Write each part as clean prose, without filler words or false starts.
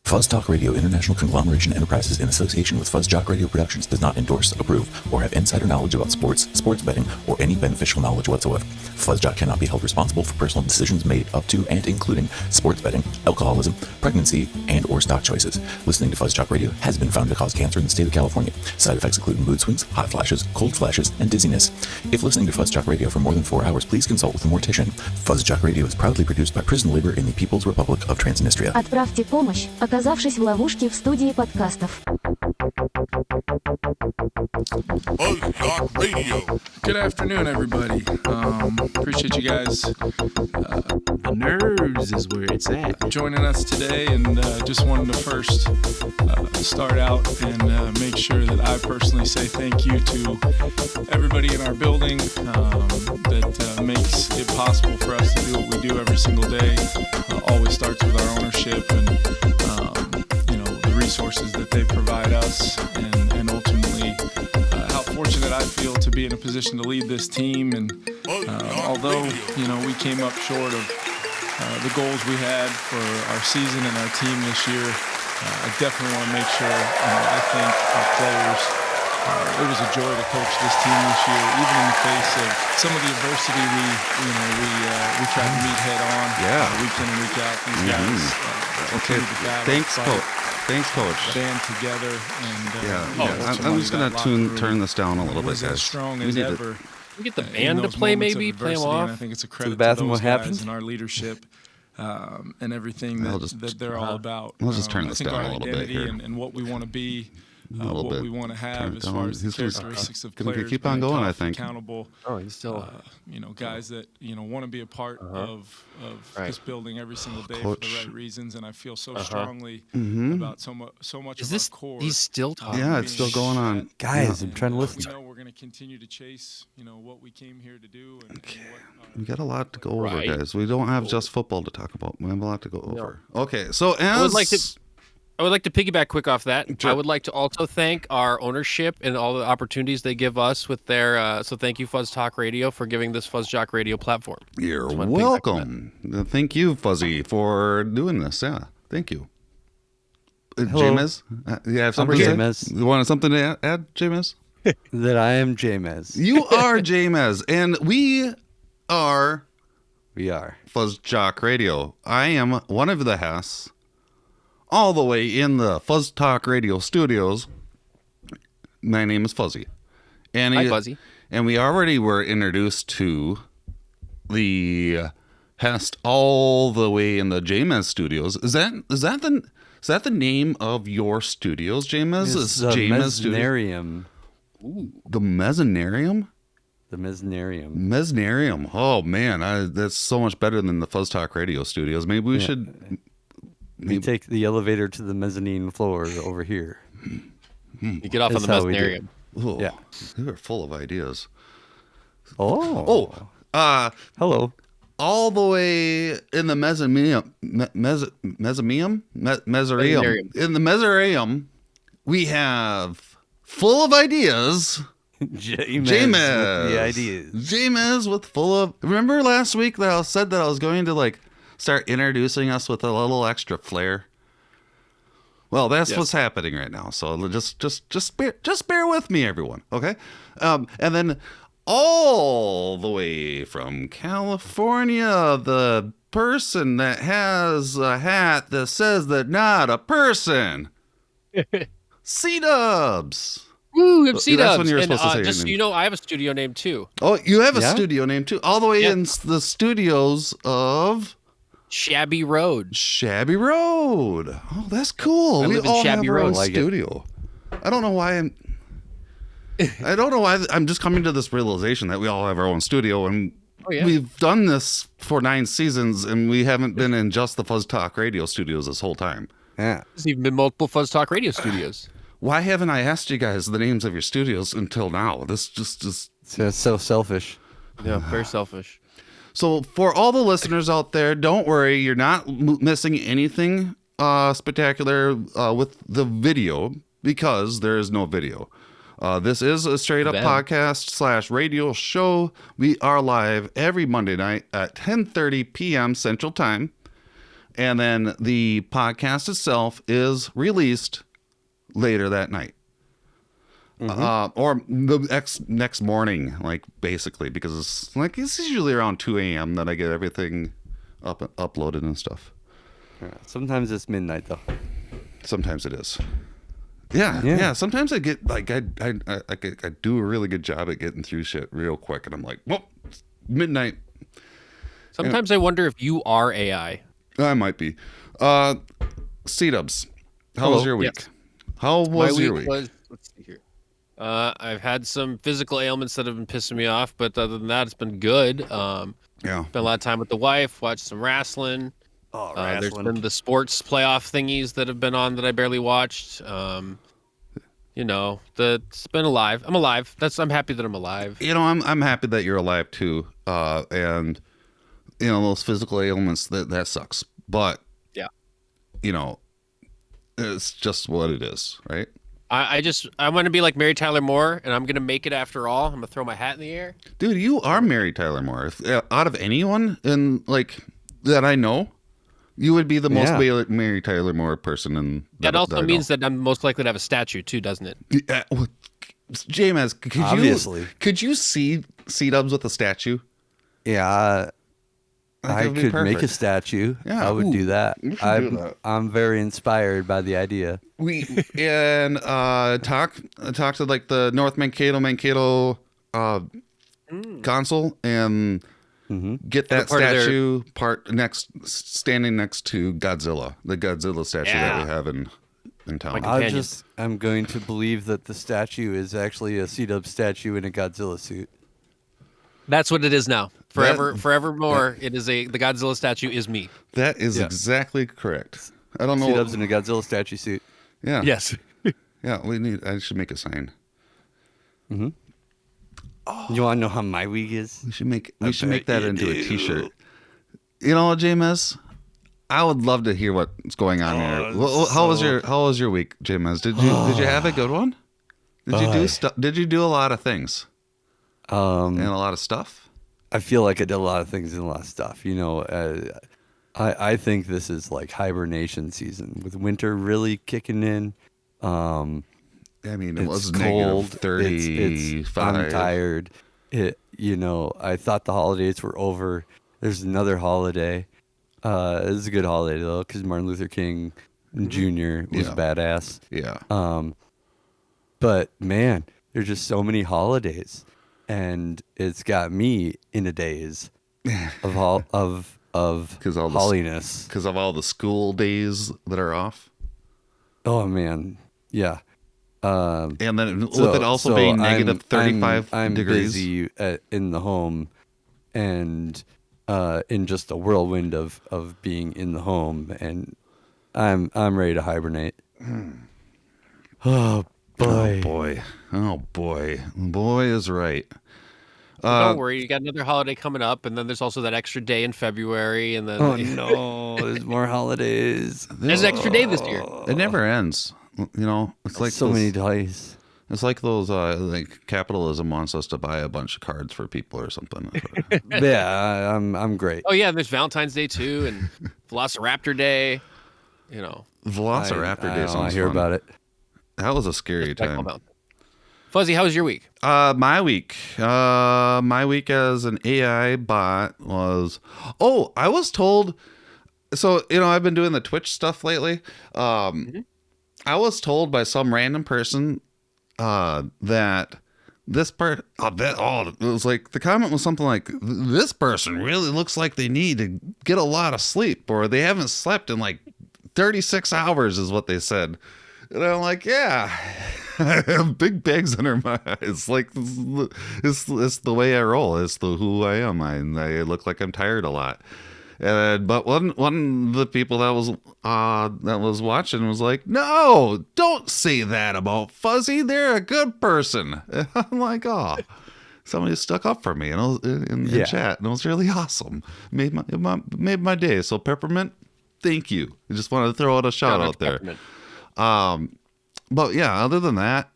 FuzzJock Radio International Conglomeration Enterprises in association with FuzzJock Radio Productions does not endorse, approve, or have insider knowledge about sports, sports betting, or any beneficial knowledge whatsoever. FuzzJock cannot be held responsible for personal decisions made up to and including sports betting, alcoholism, pregnancy, and or stock choices. Listening to FuzzJock Radio has been found to cause cancer in the state of California. Side effects include mood swings, hot flashes, cold flashes, and dizziness. If listening to FuzzJock Radio for more than 4 hours, please consult with a mortician. FuzzJock Radio is proudly produced by prison labor in the People's Republic of Transnistria. Отправьте помощь, оказавшись в ловушке в студии подкастов. FuzzJock Radio. Good afternoon, everybody. Appreciate you guys the nerves is where it's at. joining us today, and just wanted to first start out and make sure that I personally say thank you to everybody in our building that makes it possible for us to do what we do every single day. Always starts with our ownership and the resources that they provide us, and ultimately how fortunate I feel to be in a position to lead this team. And although we came up short of the goals we had for our season and our team this year, I definitely want to make sure I thank our players. It was a joy to coach this team this year, even in the face of some of the adversity we tried to meet head on. Week in and week out. These guys Okay, thanks, Coach. Thanks, Coach. Band together, and I'm just gonna turn this down a little bit, was guys. as strong as ever. We get the band to play, maybe play them off. I think it's a credit the bathroom to those what happened guys and our leadership and everything that they're all about. I'll just turn this I think down our a little bit identity here. and what we want to be, little what bit. we want to have as Turn it far down. as the He's just characteristics of gonna players. keep on being going, I tough, think. accountable. Oh, he's still. Guys that want to be a part of this building every single day for the right reasons, and I feel so strongly about so much Is of this? our core. He's still talking. Yeah, it's still going on. Guys, I'm trying to listen. We know we're going to continue to chase, what we came here to do. And We got a lot to go over, Right. guys. We don't have just football to talk about. We have a lot to go over. Okay, so I would like to piggyback quick off that. Sure. I would like to also thank our ownership and all the opportunities they give us with their. So thank you, FuzzTalk Radio, for giving this FuzzJock Radio platform. You're wanna piggyback welcome. Thank you, Fuzzy, for doing this. Yeah, thank you. Hello. James, you have something to say? James. You want something to add, James? That I am James. You are James, and we are FuzzJock Radio. I am one of the hosts, all the way in the FuzzTalk Radio studios. My name is Fuzzy. And Hi, Fuzzy. And we already were introduced to the host all the way in the James studios. Is that the name of your studios, James? It's the Mezzanarium. Ooh, the Mezzanarium? The Mezzanarium. Mezzanarium. Oh, man. That's so much better than the FuzzTalk Radio studios. Maybe we should... We take the elevator to the mezzanine floor over here. You get off That's on the how we do Mezzanarium. Oh, Yeah. You are full of ideas. Oh. Hello. All the way in the Mezzanarium. Mezzanarium. In the Mezzanarium, we have full of ideas. James. James. With the ideas. James with full of... Remember last week that I said that I was going to start introducing us with a little extra flair? Well, that's what's happening right now. So just bear with me, everyone. Okay. And then all the way from California, the person that has a hat that says they're not a person. C-Dubs. Woo, I'm That's C-Dubs. when you're And, supposed to say just your so name. you know, I have a studio name too. Oh, you have a Yeah? studio name too, all the way in the studios of Shabby Road. Shabby Road. Oh, that's cool. I We live in all Shabby have our Road. own Like it. studio. I don't know why I'm just coming to this realization that we all have our own studio, and we've done this for 9 seasons, and we haven't been in just the FuzzTalk Radio studios this whole time. Yeah. There's even been multiple FuzzTalk Radio studios. Why haven't I asked you guys the names of your studios until now? This just It's so selfish. Yeah, very selfish. So for all the listeners out there, don't worry, you're not missing anything spectacular with the video, because there is no video. This is a straight up podcast / radio show. We are live every Monday night at 10:30 p.m. Central Time. And then the podcast itself is released later that night. Or the next morning, like basically, because it's usually around 2 a.m. that I get everything uploaded and stuff. Yeah, sometimes it's midnight though. Sometimes it is. Yeah. Sometimes I get like I do a really good job at getting through shit real quick, and I'm like, well, it's midnight. Sometimes I wonder if you are AI. I might be. C-Dubs, how was your week? Yes. How was your week? Let's see here. I've had some physical ailments that have been pissing me off, but other than that, it's been good. Spent a lot of time with the wife, watched some wrestling. There's been the sports playoff thingies that have been on that I barely watched. It's been alive. I'm alive. I'm happy that I'm alive. I'm happy that you're alive too. And those physical ailments that sucks. But it's just what it is, right? I want to be like Mary Tyler Moore, and I'm gonna make it after all. I'm gonna throw my hat in the air. Dude, you are Mary Tyler Moore. Out of anyone that I know, you would be the most Mary Tyler Moore person. That also means that I'm most likely to have a statue too, doesn't it? Yeah, well, James, could you see C-Dubs with a statue? Yeah, I could make a statue. Yeah, I would do that. Do that. I'm very inspired by the idea. We talk to like the North Mankato console and get that statue standing next to Godzilla, the Godzilla statue that we have in town. I'm going to believe that the statue is actually a C-Dub statue in a Godzilla suit. That's what it is now. Forevermore, the Godzilla statue is me. That is exactly correct. I don't know. C-Dub's in a Godzilla statue suit. Yeah. Yes. Yeah, I should make a sign. Mm-hmm. Oh. You want to know how my week is? We should make that into a t-shirt. You know, James, I would love to hear what's going on here. How was your week, James? Did you have a good one? Did you do a lot of things? And a lot of stuff? I feel like I did a lot of things and a lot of stuff. I think this is like hibernation season with winter really kicking in. It was cold. -35. I'm tired. I thought the holidays were over. There's another holiday. It's a good holiday though, because Martin Luther King Jr. was badass. Yeah. But man, there's just so many holidays, and it's got me in a daze of holliness because of all the school days that are off. Oh man, yeah. And then with it also being negative 35 I'm degrees. busy in the home, and in just a whirlwind of being in the home, and I'm ready to hibernate. Oh boy. Boy is right. Don't worry, you got another holiday coming up, and then there's also that extra day in February, and then there's more holidays. There's an extra day this year. It never ends. It's like so many days. It's like those capitalism wants us to buy a bunch of cards for people or something. Yeah, I'm great. Oh yeah, and there's Valentine's Day too, and Velociraptor Day. Velociraptor Day sounds I hear fun. About it. That was a scary time. Fuzzy, how was your week? My week as an AI bot was. Oh, I was told. So I've been doing the Twitch stuff lately. I was told by some random person that this part. It was like the comment was something like, "This person really looks like they need to get a lot of sleep, or they haven't slept in like 36 hours," is what they said. And I'm like, yeah, I have big bags under my eyes. Like, it's the way I roll. It's who I am. I look like I'm tired a lot. But one of the people that was watching was like, no, don't say that about Fuzzy. They're a good person. And I'm like, oh, somebody stuck up for me in chat, and it was really awesome. Made my day. So Peppermint, thank you. I just wanted to throw out a shout out there. But yeah, other than that,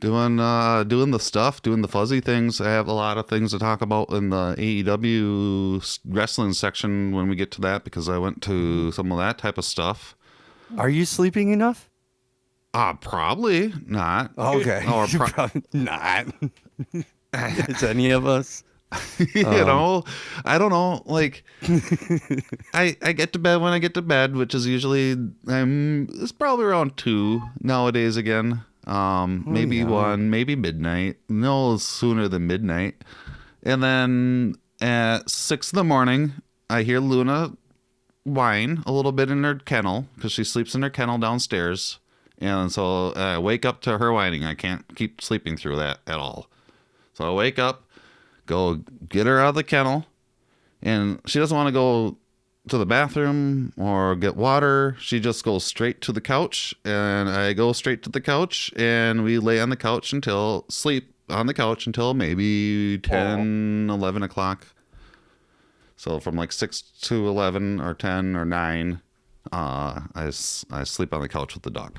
doing the stuff, doing the fuzzy things. I have a lot of things to talk about in the AEW wrestling section when we get to that, because I went to some of that type of stuff. Are you sleeping enough? Probably not. Okay. Or probably not. It's any of us. I don't know. Like, I get to bed when I get to bed, which is usually it's probably around 2 nowadays again. Maybe 1, maybe midnight. No sooner than midnight. And then at 6 in the morning, I hear Luna whine a little bit in her kennel, because she sleeps in her kennel downstairs. And so I wake up to her whining. I can't keep sleeping through that at all. So I wake up, go get her out of the kennel, and she doesn't want to go to the bathroom or get water. She just goes straight to the couch, and I go straight to the couch, and we lay on the couch sleep on the couch until maybe 10, 11 o'clock. So from like 6 to 11 or 10 or 9, I sleep on the couch with the dog.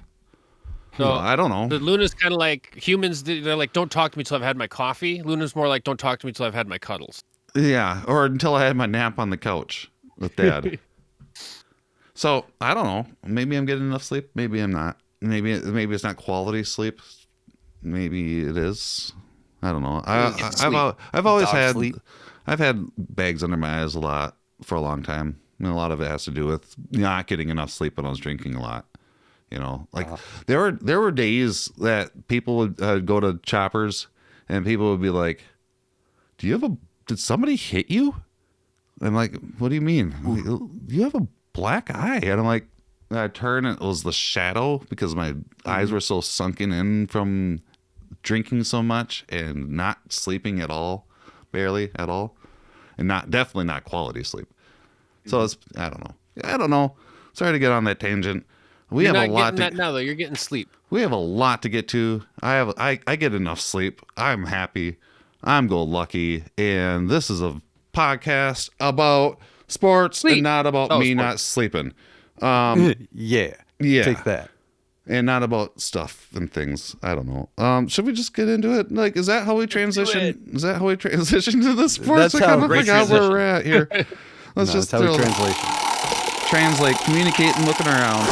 So I don't know. The Luna's kind of like humans. They're like, don't talk to me till I've had my coffee. Luna's more like, don't talk to me till I've had my cuddles. Yeah, or until I had my nap on the couch with Dad. So I don't know. Maybe I'm getting enough sleep. Maybe I'm not. Maybe it's not quality sleep. Maybe it is. I don't know. I've always had sleep. I've had bags under my eyes a lot for a long time. And a lot of it has to do with not getting enough sleep when I was drinking a lot. You know, like there were days that people would go to Choppers, and people would be like, did somebody hit you? I'm like, what do you mean? You have a black eye. And I'm like, I turn, and it was the shadow, because my eyes were so sunken in from drinking so much and not sleeping at all, barely at all, and definitely not quality sleep. So I don't know. Sorry to get on that tangent. You're have a lot to now though. You're getting sleep. We have a lot to get to. I get enough sleep. I'm happy. I'm go lucky, and this is a podcast about sports and not about me not sleeping. Yeah. Take that. And not about stuff and things. I don't know. Should we just get into it? Like, is that how we transition? Is that how we transition to the sports? I kind of forgot where we're at here. Let's just translate, communicate, and looking around.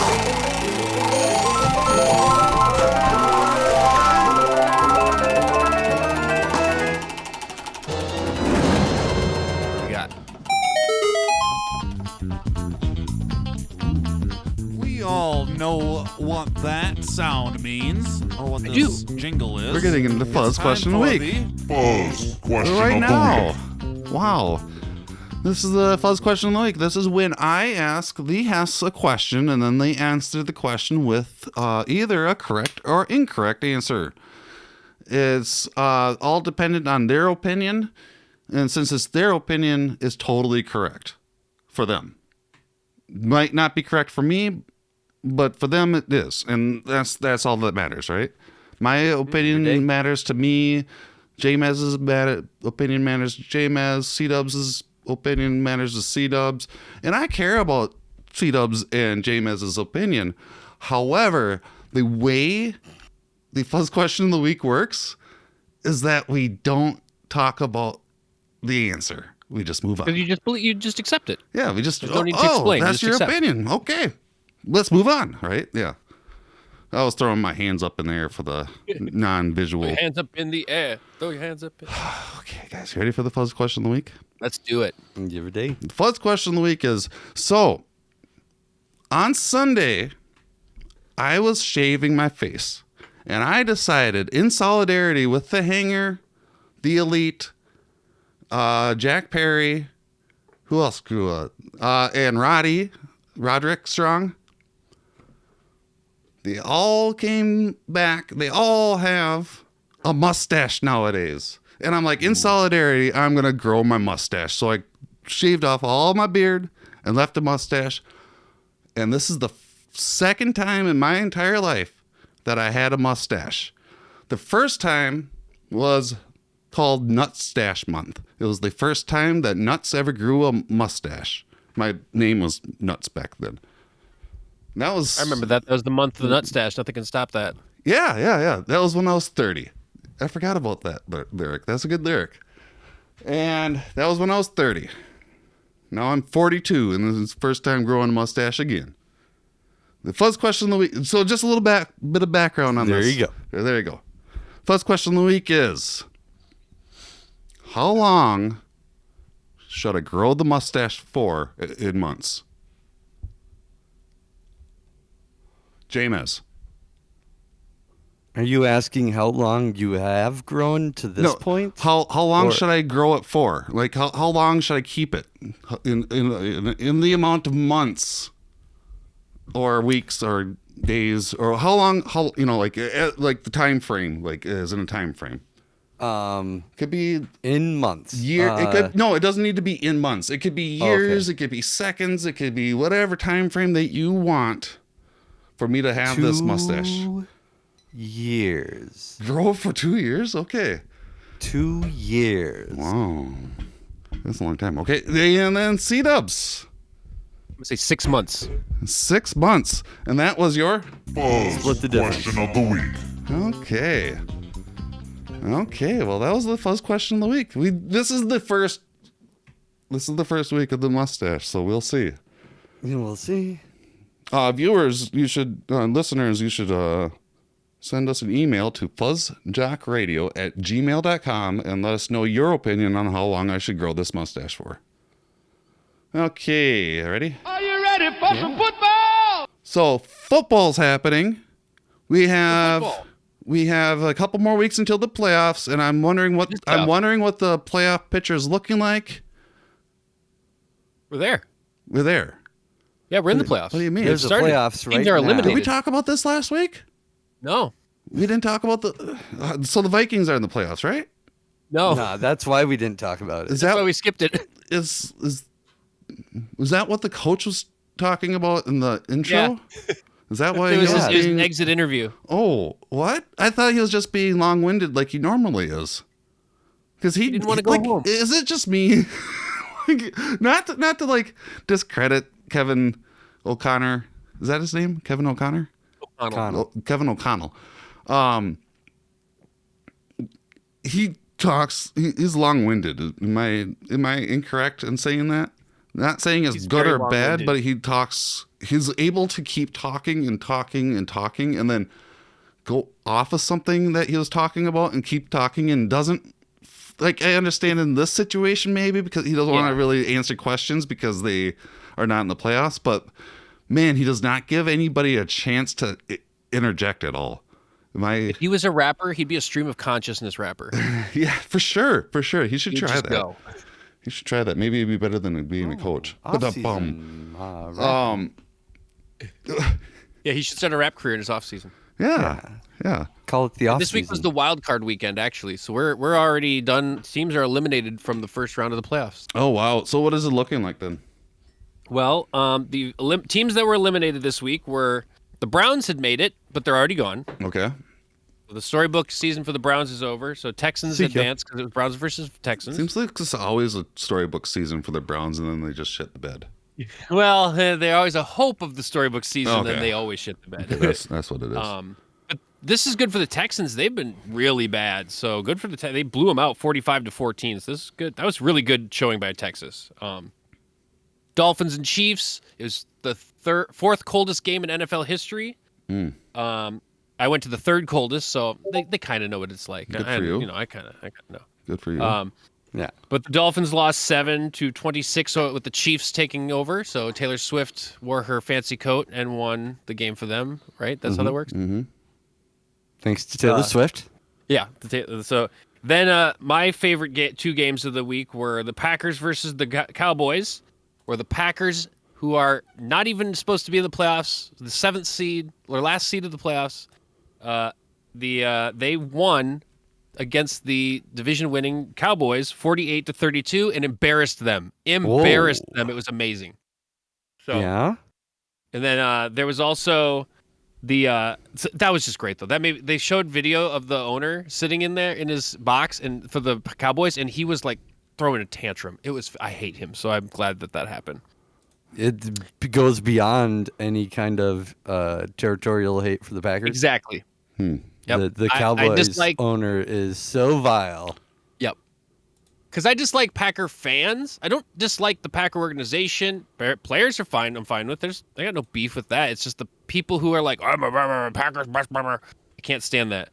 All know what that sound means, or what this jingle is. We're getting into Fuzz Question of the Week. Fuzz Question right of now. the Week. Wow. This is the Fuzz Question of the Week. This is when I ask the guests a question, and then they answer the question with either a correct or incorrect answer. It's all dependent on their opinion, and since it's their opinion, it's totally correct for them. Might not be correct for me, but for them it is, and that's all that matters, right? My opinion matters to me. J-Maz's opinion matters to J-Maz. C-Dubs' opinion matters to C-Dubs, and I care about C-Dubs and J-Maz's opinion. However, the way the Fuzz Question of the Week works is that we don't talk about the answer. We just move on. You just accept it. Yeah, we just. There's no need to explain. That's just your accept. opinion. Okay. Let's move on, right? Yeah. I was throwing my hands up in the air for the non-visual. Throw your hands up in the air. Throw your hands up. Okay, guys, you ready for the Fuzz Question of the Week? Let's do it. Every day. The Fuzz Question of the Week is, so, on Sunday, I was shaving my face, and I decided, in solidarity with the Hanger, the Elite, Jack Perry, who else grew up? And Roderick Strong. They all came back. They all have a mustache nowadays. And I'm like, in solidarity, I'm going to grow my mustache. So I shaved off all my beard and left a mustache. And this is the second time in my entire life that I had a mustache. The first time was called Nutstache Month. It was the first time that Nuts ever grew a mustache. My name was Nuts back then. That was. I remember that. That was the month of the Nutstache. Nothing can stop that. Yeah. That was when I was 30. I forgot about that lyric. That's a good lyric. And that was when I was 30. Now I'm 42, and this is the first time growing a mustache again. The fuzz question of the week. So just a little bit of background on this. There you go. There you go. Fuzz question of the week is, how long should I grow the mustache for in months? James. Are you asking how long you have grown to this point? How long should I grow it for? Like how long should I keep it in the amount of months or weeks or days, or how long? Like the time frame, like is in a time frame. Could be in months. It doesn't need to be in months. It could be years. Okay. It could be seconds. It could be whatever time frame that you want for me to have this mustache. 2 years. Grow it for 2 years? Okay. 2 years. Wow. That's a long time. Okay. And then C-dubs. I'm going to say 6 months. 6 months. And that was your? Split the difference. Question of the week. Okay. Well, that was the fuzz question of the week. This is the first week of the mustache, so we'll see. We'll see. Viewers, listeners, you should send us an email to FuzzJockRadio@gmail.com and let us know your opinion on how long I should grow this mustache for. Okay, ready? Are you ready for some football? So football's happening. We have a couple more weeks until the playoffs, and I'm wondering what the playoff picture is looking like. We're there. Yeah, we're in the playoffs. What do you mean? There's the playoffs right Teams are now. eliminated. Did we talk about this last week? No. We didn't talk about so the Vikings are in the playoffs, right? No. Nah, that's why we didn't talk about it. That's why we skipped it. Was that what the coach was talking about in the intro? Yeah. Is that why it was he was an exit interview? Oh, what? I thought he was just being long-winded like he normally is. Because he didn't want to go home. Is it just me? not to discredit Kevin O'Connor. Is that his name? Kevin O'Connor? Kevin O'Connell. He talks. He's long-winded. Am I incorrect in saying that? Not saying it's good or bad, but he talks. He's able to keep talking and talking and talking, and then go off of something that he was talking about and keep talking and doesn't. Like, I understand in this situation maybe because he doesn't want to really answer questions because they are not in the playoffs, but man, he does not give anybody a chance to interject at all. If he was a rapper, he'd be a stream of consciousness rapper. Yeah, for sure. He should try that. Go. He should try that. Maybe it'd be better than being a coach. Yeah, he should start a rap career in his off season. Yeah. Call it the off. This week was the wild card weekend, actually. So we're already done. Teams are eliminated from the first round of the playoffs. Oh wow! So what is it looking like then? Well, the teams that were eliminated this week were the Browns had made it, but they're already gone. Okay. The storybook season for the Browns is over, so Texans advanced because it was Browns versus Texans. Seems like it's always a storybook season for the Browns, and then they just shit the bed. Well, they're always a hope of the storybook season, and they always shit the bed. Okay, that's what it is. But this is good for the Texans. They've been really bad, so good for the they blew them out 45-14. So this is good. That was really good showing by Texas. Dolphins and Chiefs. It was the fourth coldest game in NFL history. I went to the third coldest, so they kind of know what it's like. Good for you. I kind of know. Good for you. Yeah. But the Dolphins lost 7-26 with the Chiefs taking over. So Taylor Swift wore her fancy coat and won the game for them, right? That's how that works? Mm-hmm. Thanks to Taylor Swift. Yeah. So then my favorite two games of the week were the Packers versus the Cowboys, where the Packers, who are not even supposed to be in the playoffs, the 7th seed, or last seed of the playoffs, they won against the division-winning Cowboys 48-32 and embarrassed them. Them. It was amazing. So yeah. And then there was also that was just great though. They showed video of the owner sitting in there in his box and for the Cowboys, and he was like throwing a tantrum. I hate him, so I'm glad that happened. It goes beyond any kind of territorial hate for the Packers. Exactly. Yep. The I Cowboys dislike, owner is so vile. Yep. Because I dislike Packer fans. I don't dislike the Packer organization. Players are fine. I'm fine with. I got no beef with that. It's just the people who are like, I'm a Packers. I can't stand that.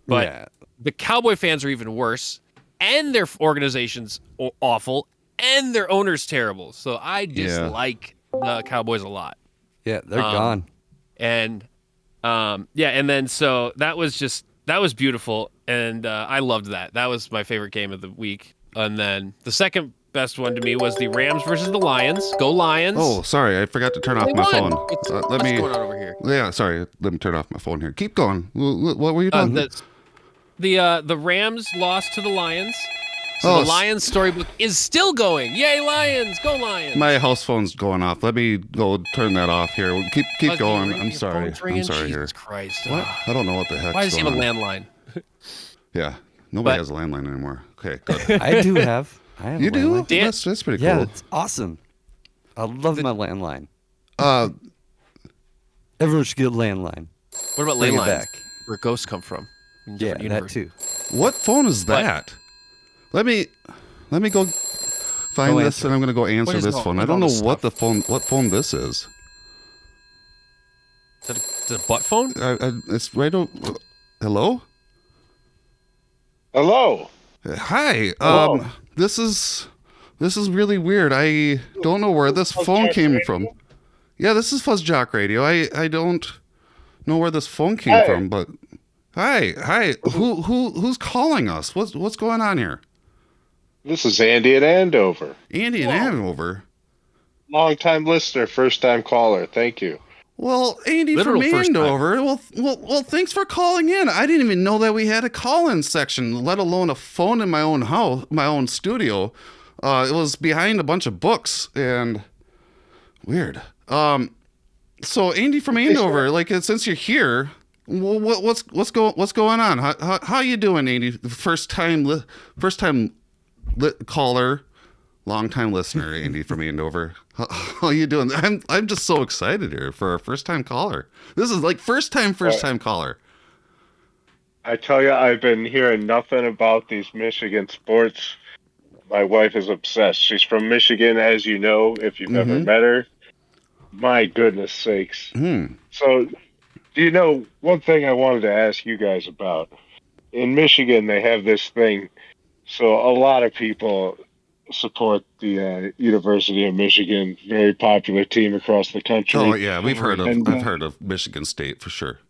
But the Cowboy fans are even worse, and their organization's awful, and their owner's terrible. So I dislike the Cowboys a lot. Yeah, they're gone. And and then so that was beautiful, and I loved that. That was my favorite game of the week. And then the second best one to me was the Rams versus the Lions. Go Lions! Oh, sorry, I forgot to turn off my phone. What's going on over here? Yeah, sorry, let me turn off my phone here. Keep going. What were you talking? The Rams lost to the Lions. So the Lions storybook is still going. Yay, Lions! Go Lions! My house phone's going off. Let me go turn that off here. Keep going. I'm sorry. Jesus here. Christ. What? I don't know what the heck. Why does he have a landline? Yeah, nobody has a landline anymore. Okay, good. I do have. I have. You do? Dan? That's pretty cool. Yeah, it's awesome. I love my landline. Everyone should get a landline. What about Bring it landline? back. Where ghosts come from? Yeah, that too. What phone is that? Let me go find this, and I'm gonna go answer this phone. I don't know what phone this is. Is it a butt phone? It's right over. Hello. Hello. Hi. Hello. This is really weird. I don't know where this phone came from. Yeah, this is FuzzJock Radio. I don't know where this phone came from, but hi. Who's calling us? What's going on here? This is Andy in Andover. Andy in Andover. Long-time listener, first-time caller. Thank you. Well, Andy from Andover. Well, thanks for calling in. I didn't even know that we had a call-in section, let alone a phone in my own house, my own studio. It was behind a bunch of books and weird. So Andy from Andover, since you're here, what's going on? How you doing, Andy? First time caller, long time listener, Andy from Andover. How you doing? I'm just so excited here for our first time caller. This is like first time caller. I tell you, I've been hearing nothing about these Michigan sports. My wife is obsessed. She's from Michigan, as you know, if you've ever met her. My goodness sakes. So, do you know one thing I wanted to ask you guys about? In Michigan, they have this thing. So a lot of people support the University of Michigan, very popular team across the country. Oh yeah, I've heard of Michigan State for sure.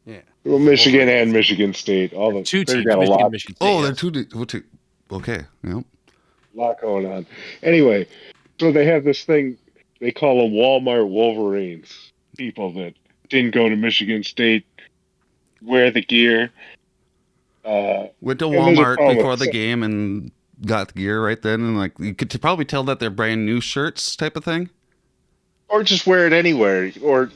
Yeah. Well, Michigan and Michigan State, all the two teams. Got a lot. Michigan State, they're two. Okay, yep. A lot going on. Anyway, so they have this thing they call them Walmart Wolverines. People that didn't go to Michigan State wear the gear. Went to Walmart before the game and got the gear right then, and you could probably tell that they're brand new shirts type of thing. Or just wear it anywhere, or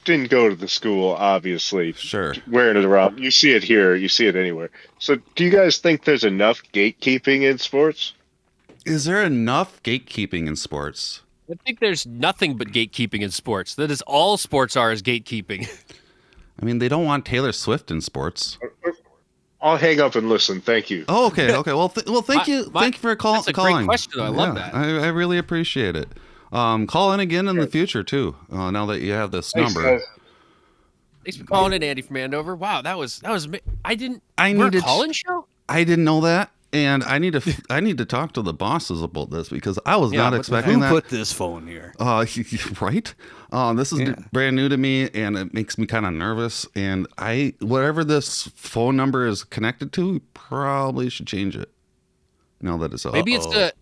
didn't go to the school, obviously. Sure. Wearing it around. You see it here, you see it anywhere. So do you guys think there's enough gatekeeping in sports? Is there enough gatekeeping in sports? I think there's nothing but gatekeeping in sports. That is all sports are is gatekeeping. I mean, they don't want Taylor Swift in sports. I'll hang up and listen. Thank you. Oh, okay. Well, thank you. Thank you for calling. That's a great question. I love that. I really appreciate it. Call in again in the future too. Now that you have this number. Thanks for calling in, Andy from Andover. Wow, that was. We're a call-in show? I didn't know that, and I need to talk to the bosses about this because I was not expecting that. Who put this phone here? Right. This is brand new to me, and it makes me kind of nervous. And whatever this phone number is connected to, we probably should change it. Now that it's maybe it's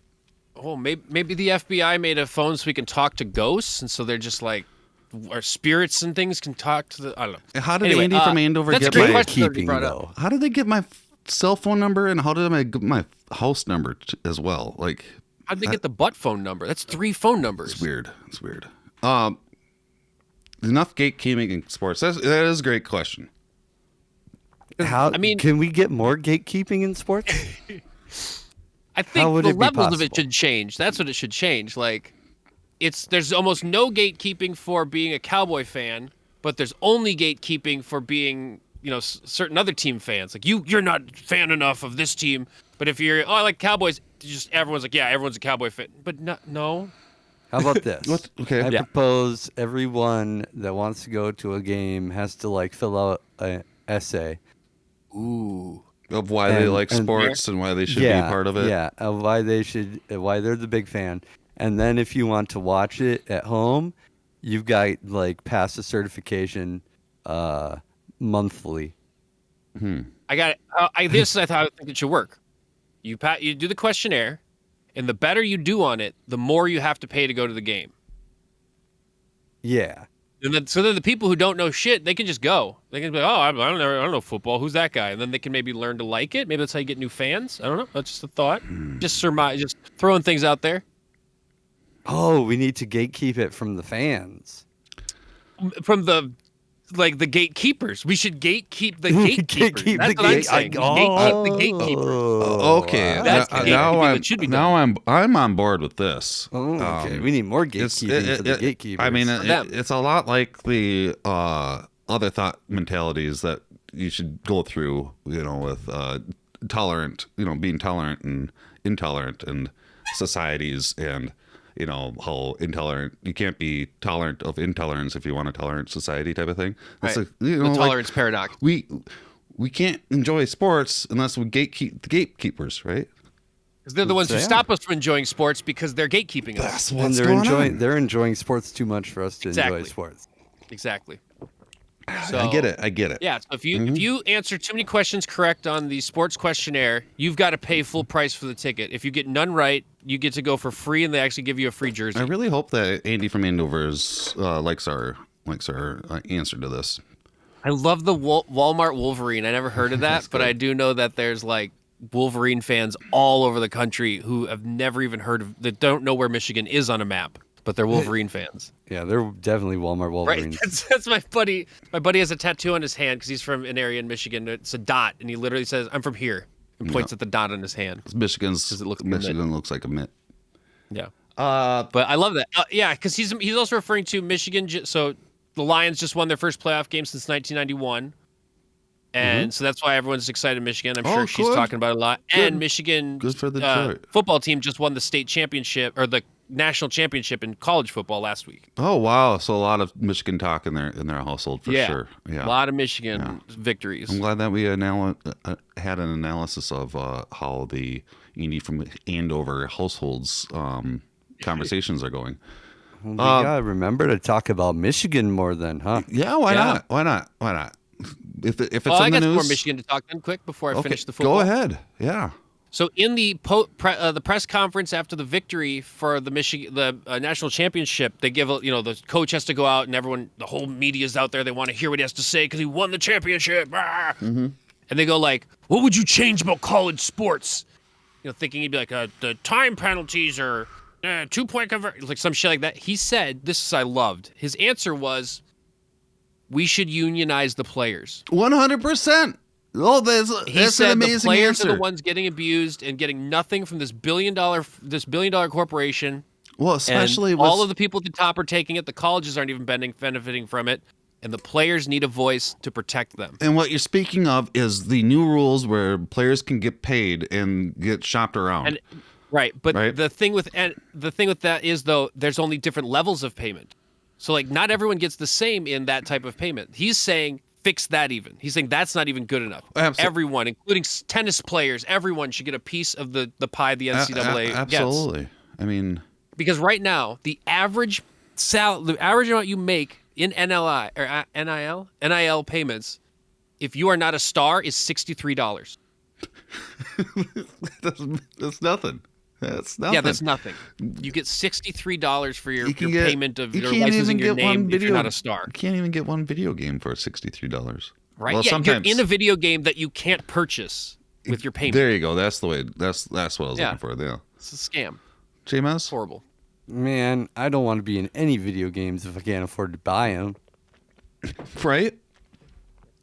maybe the FBI made a phone so we can talk to ghosts, and so they're just like our spirits and things can talk to the. I don't know. How did Andy from Andover get my keeping though? How did they get my cell phone number, and how did I get my house number as well? How'd they get the butt phone number? That's 3 phone numbers. It's weird. Enough gatekeeping in sports. That is a great question. Can we get more gatekeeping in sports? I think the levels of it should change. That's what it should change. There's almost no gatekeeping for being a Cowboy fan, but there's only gatekeeping for being certain other team fans. Like you're not fan enough of this team. But if you're, I like Cowboys, just everyone's like, yeah, everyone's a Cowboy fan. But no. How about this? Okay. I propose everyone that wants to go to a game has to like fill out an essay. Ooh. Of why they like sports and why they should be part of it. Yeah, why they're the big fan. And then if you want to watch it at home, you've got like pass the certification monthly. I got it. I think it should work. You do the questionnaire, and the better you do on it, the more you have to pay to go to the game. Yeah. And then the people who don't know shit, they can just go. They can be like, oh, I don't know football. Who's that guy? And then they can maybe learn to like it. Maybe that's how you get new fans. I don't know. That's just a thought. Just surmise. Just throwing things out there. Oh, we need to gatekeep it from the fans. From the gatekeepers. We should gatekeep the gatekeepers. That's what I'm saying. Gatekeep the gatekeepers. Okay. Now I'm on board with this. Okay. We need more gatekeeping for the gatekeepers. I mean, it's a lot like the other thought mentalities that you should go through, with tolerant, being tolerant and intolerant and societies and how intolerant you can't be tolerant of intolerance if you want a tolerant society type of thing. That's right. The tolerance paradox. We can't enjoy sports unless we gatekeep the gatekeepers, right? Because they're the ones who stop us from enjoying sports because they're gatekeeping us. That's what's going on. They're enjoying sports too much for us to enjoy sports. Exactly. So, I get it. Yeah. So if you answer too many questions correct on the sports questionnaire, you've got to pay full price for the ticket. If you get none right, you get to go for free, and they actually give you a free jersey. I really hope that Andy from Andover's likes our answer to this. I love the Walmart Wolverine. I never heard of that, but I do know that there's like Wolverine fans all over the country who have never even heard of, that don't know where Michigan is on a map, but they're Wolverine fans. Yeah, they're definitely Walmart Wolverines. Right? That's my buddy. My buddy has a tattoo on his hand because he's from an area in Michigan. It's a dot, and he literally says, "I'm from here," and points at the dot on his hand. Michigan looks like a mitt. Yeah. But I love that. Yeah, because he's also referring to Michigan. So the Lions just won their first playoff game since 1991. And so that's why everyone's excited in Michigan. I'm sure she's talking about it a lot. Good. And Michigan good for the football team just won the state championship or the national championship in college football last week. Oh, wow. So a lot of Michigan talk in their household for sure. Yeah. A lot of Michigan victories. I'm glad that we had an analysis of how the Andy from Andover households conversations are going. Well, we gotta remember to talk about Michigan more then, huh? Yeah, why not? Why not? If it's in the news, I got some more Michigan to talk then quick before I finish the football. Go ahead. Yeah. So in the press conference after the victory for the national championship, they give the coach has to go out and the whole media's out there. They want to hear what he has to say because he won the championship. Mm-hmm. And they go like, "What would you change about college sports?" Thinking he'd be like, "The time penalties or 2-point conversion," like some shit like that. He said, I loved. His answer was, "We should unionize the players." 100%. Oh, that's an amazing the players answer. are the ones getting abused and getting nothing from this billion dollar corporation. Well, especially with all of the people at the top are taking it. The colleges aren't even benefiting from it, and the players need a voice to protect them. And what you're speaking of is the new rules where players can get paid and get shopped around. But the thing with that is though, there's only different levels of payment. So like not everyone gets the same in that type of payment. He's saying fix that even. He's saying that's not even good enough. Absolutely. Everyone, including tennis players, everyone should get a piece of the pie the NCAA gets. Absolutely. I mean, because right now the average amount you make in NIL payments, if you are not a star, is $63. That's nothing. That's nothing. Yeah, that's nothing. You get $63 for your payment of your licensing your name if you're not a star. You can't even get one video game for $63. Right? Well, yeah, sometimes you're in a video game that you can't purchase with your payment. There you go. That's the way. That's what I was looking for. Yeah. It's a scam. J-Maz? It's horrible. Man, I don't want to be in any video games if I can't afford to buy them. Right?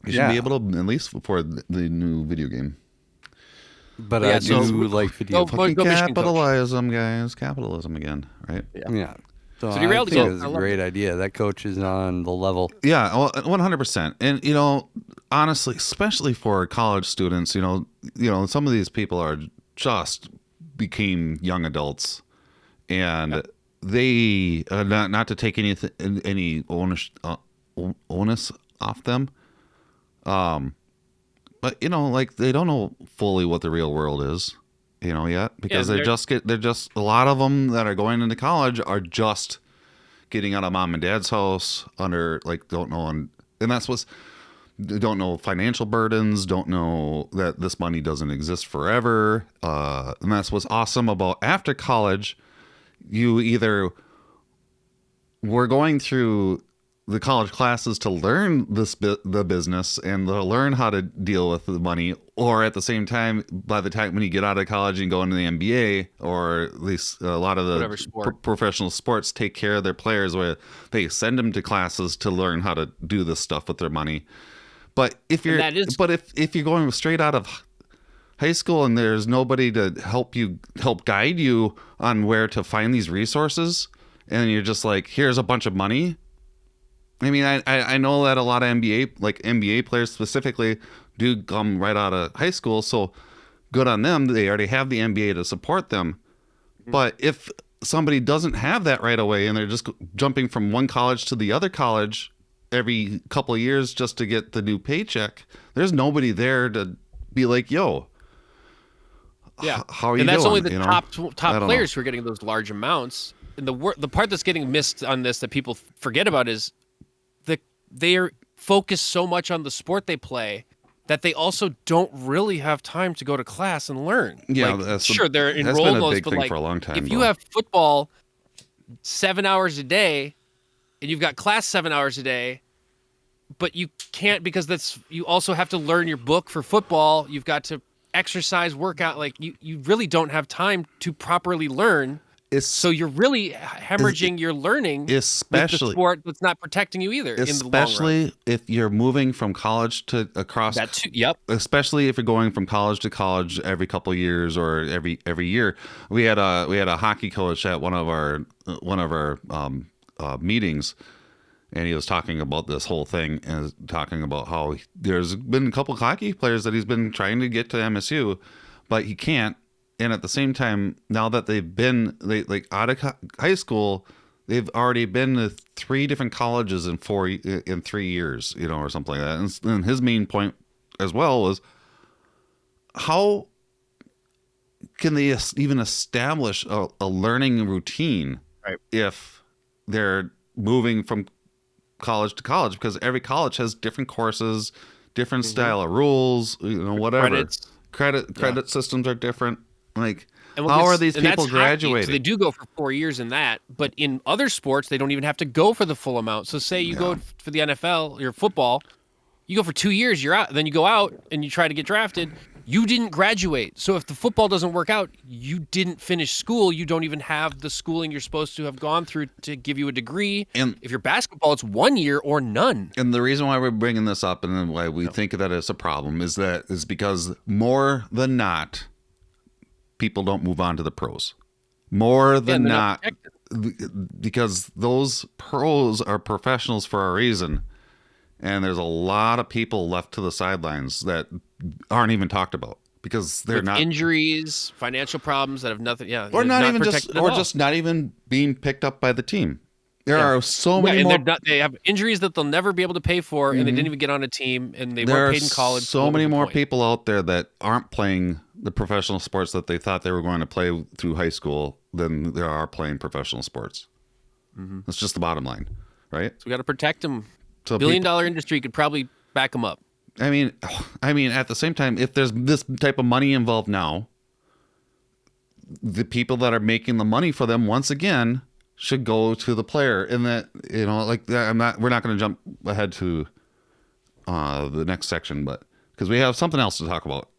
You should be able to at least afford the new video game. But I do like video. Fucking capitalism, guys. Capitalism again, right? Yeah. So the reality is a great idea. That coach is on the level. Yeah, 100%. And honestly, especially for college students, some of these people are just became young adults, and they not to take any onus off them, but like they don't know fully what the real world is, yet, because they're just a lot of them that are going into college are just getting out of mom and dad's house under don't know, and that's don't know financial burdens, don't know that this money doesn't exist forever, and that's what's awesome about after college. You either were going through the college classes to learn the business and to learn how to deal with the money, or at the same time, by the time when you get out of college and go into the NBA, or at least a lot of the professional sports take care of their players where they send them to classes to learn how to do this stuff with their money. But if you're if you're going straight out of high school and there's nobody to help guide you on where to find these resources, and you're just like, here's a bunch of money. I mean, I know that a lot of NBA players specifically do come right out of high school, so good on them. They already have the NBA to support them. But if somebody doesn't have that right away and they're just jumping from one college to the other college every couple of years just to get the new paycheck, there's nobody there to be like, yo, how are you doing? And that's only the top players who are getting those large amounts. And the part that's getting missed on this that people forget about is they are focused so much on the sport they play that they also don't really have time to go to class and learn. Yeah, they're enrolled. That's been a big thing for a long time. If you have football 7 hours a day and you've got class 7 hours a day, but you can't because you also have to learn your book for football. You've got to exercise, work out. You really don't have time to properly learn. So you're really hemorrhaging your learning, especially with the sport that's not protecting you either. Especially in the long run. If you're moving from college to across. That too, yep. Especially if you're going from college to college every couple of years or every year. We had a hockey coach at one of our meetings, and he was talking about this whole thing and talking about how there's been a couple of hockey players that he's been trying to get to MSU, but he can't. And at the same time, now that they've been out of high school, they've already been to 3 different colleges in 3 years, or something like that. And his main point as well was, how can they even establish a learning routine if they're moving from college to college? Because every college has different courses, different style of rules, whatever. Credit systems are different. How are these people graduating? Hockey, so they do go for 4 years in that, but in other sports, they don't even have to go for the full amount. So say you go for the NFL, your football, you go for 2 years, you're out. Then you go out and you try to get drafted. You didn't graduate. So if the football doesn't work out, you didn't finish school. You don't even have the schooling you're supposed to have gone through to give you a degree. And if you're basketball, it's 1 year or none. And the reason why we're bringing this up and why we think that it's a problem is because more than not, people don't move on to the pros. More than not, because those pros are professionals for a reason. And there's a lot of people left to the sidelines that aren't even talked about because they're not injuries, financial problems that have nothing. Or just not even being picked up by the team. There are so many more. They have injuries that they'll never be able to pay for, and they didn't even get on a team, and they weren't paid in college. So many more people out there that aren't playing the professional sports that they thought they were going to play through high school than there are playing professional sports. That's just the bottom line, right? So we got to protect them. So billion-dollar industry could probably back them up. I mean, at the same time, if there's this type of money involved now, the people that are making the money for them once again should go to the player. And that, we're not going to jump ahead to the next section, but because we have something else to talk about.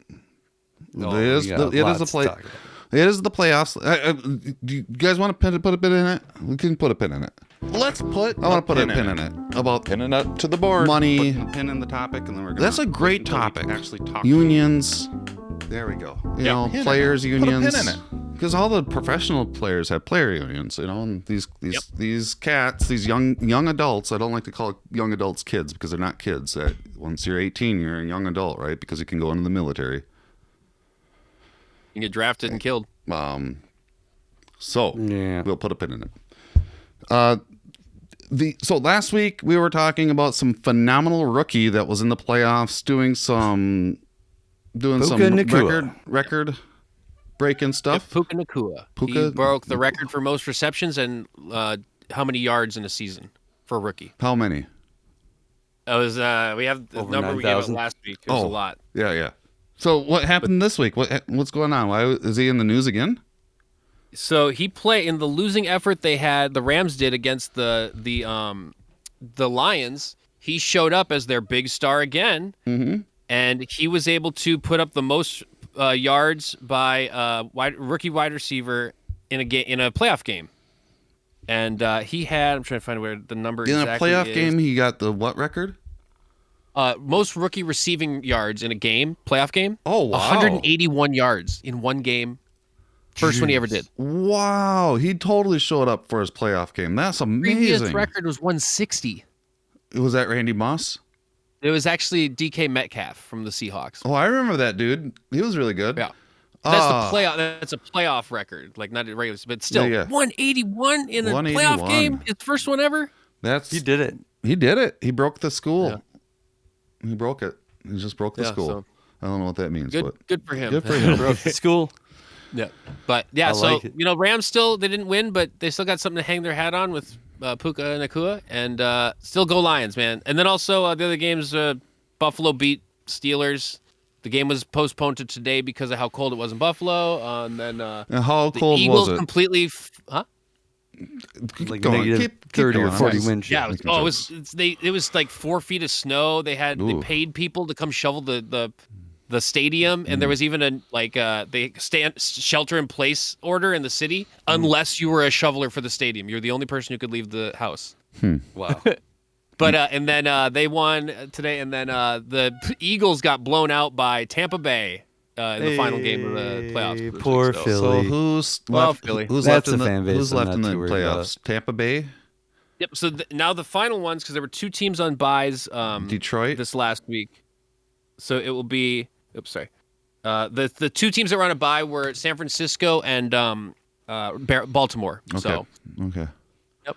It is the playoffs. Do you guys want to put a pin in it? We can put a pin in it. I want to put a pin in it. About pinning it to the board. Money. Pin in the topic, and then we're going. That's a great topic. Actually, unions. There we go. Players unions. Because all the professional players have player unions, and these cats, these young adults. I don't like to call young adults kids because they're not kids. Once you're 18, you're a young adult, right? Because you can go into the military. You can get drafted and killed. So we'll put a pin in it. So last week we were talking about some phenomenal rookie that was in the playoffs doing some record breaking stuff. Puka Nacua. He broke the record for most receptions and how many yards in a season for a rookie. How many? It was we have the over number 9, we gave it last week. It was a lot. Yeah. So what happened this week? What's going on? Why is he in the news again? So he played in the losing effort the Rams did against the Lions. He showed up as their big star again, and he was able to put up the most yards by rookie wide receiver in a playoff game. And he had, I'm trying to find where the number in exactly a playoff game. He got the what record? Most rookie receiving yards in a game, playoff game. Oh, wow. 181 yards in one game. First one he ever did. Wow. He totally showed up for his playoff game. That's amazing. Previous record was 160. Was that Randy Moss? It was actually DK Metcalf from the Seahawks. Oh, I remember that dude. He was really good. Yeah. That's the playoff. That's a playoff record, like not a regular, but still 181 in a playoff game. His first one ever. He did it. He did it. He broke the school. Yeah. He broke it. He just broke the school. So I don't know what that means. Good for him. Good for him. Broke the school. Yeah, but Rams still they didn't win, but they still got something to hang their hat on with Puka Nacua, and still go Lions, man. And then also the other games, Buffalo beat Steelers. The game was postponed to today because of how cold it was in Buffalo. And then how cold Eagles was it? Completely, like negative 30 or 40 wind chill. Yeah, it was like 4 feet of snow. They paid people to come shovel the stadium, and there was even a shelter in place order in the city unless you were a shoveler for the stadium. You're the only person who could leave the house. Wow. But and then they won today, and then the Eagles got blown out by Tampa Bay in the final game of the playoffs. Poor Philly. So who's left? Philly. Who's left in the playoffs? Tampa Bay. Yep. So now the final ones, because there were 2 teams on byes. Detroit this last week. So it will be. Oops, sorry. The 2 teams that were on a bye were San Francisco and Baltimore. Okay. Yep.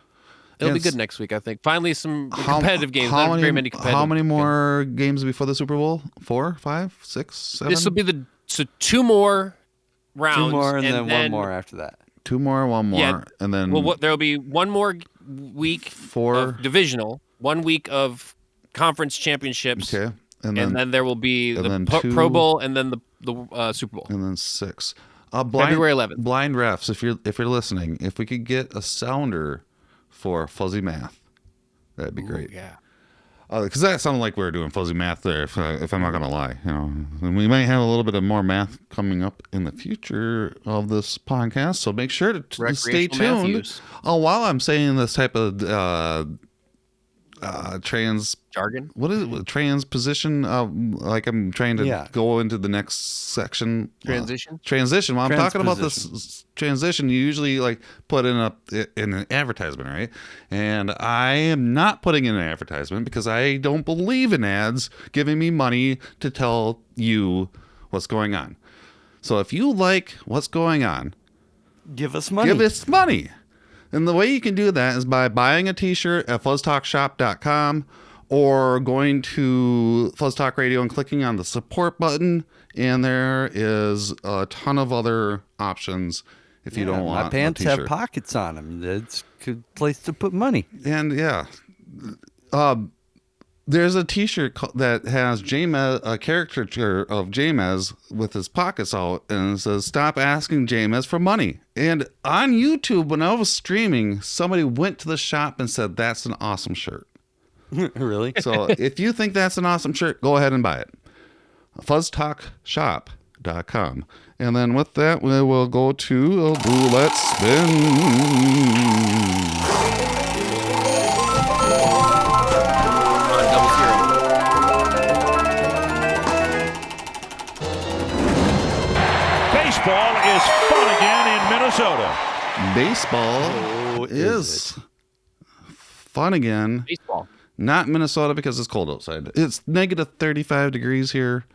It'll be good next week, I think. Finally, some competitive games. Not very many competitive. How many more games before the Super Bowl? 4, 5, 6, 7? This will be 2 more rounds. 2 more and then 1 more after that. 2 more, 1 more, yeah, and then. Well, there will be 1 more week of divisional, 1 week of conference championships. Okay. And then there will be the Pro Bowl and then the Super Bowl. And then 6. February 11th. Blind refs, if you're listening, if we could get a sounder for fuzzy math, that'd be great. Yeah. Because that sounded like we were doing fuzzy math there. If I'm not gonna lie, and we might have a little bit of more math coming up in the future of this podcast. So make sure to stay tuned. While I'm saying this type of trans jargon, what is it? Transposition. Like I'm trying to go into the next section. Transition. While I'm talking about this transition, you usually put in an advertisement, right? And I am not putting in an advertisement because I don't believe in ads giving me money to tell you what's going on. So if you like what's going on, give us money. Give us money. And the way you can do that is by buying a t-shirt at FuzzTalkShop.com or going to FuzzTalk Radio and clicking on the support button. And there is a ton of other options if you don't want my pants a t-shirt. have pockets on them. It's a good place to put money. And there's a t-shirt that has a caricature of James with his pockets out, and it says, "Stop asking James for money." And on YouTube, when I was streaming, somebody went to the shop and said, "That's an awesome shirt." Really? So if you think that's an awesome shirt, go ahead and buy it. FuzzTalkShop.com. And then with that, we will go to a roulette spin. Baseball is fun again in Minnesota. Baseball is fun again. Baseball. Not Minnesota because it's cold outside. It's negative 35 degrees here.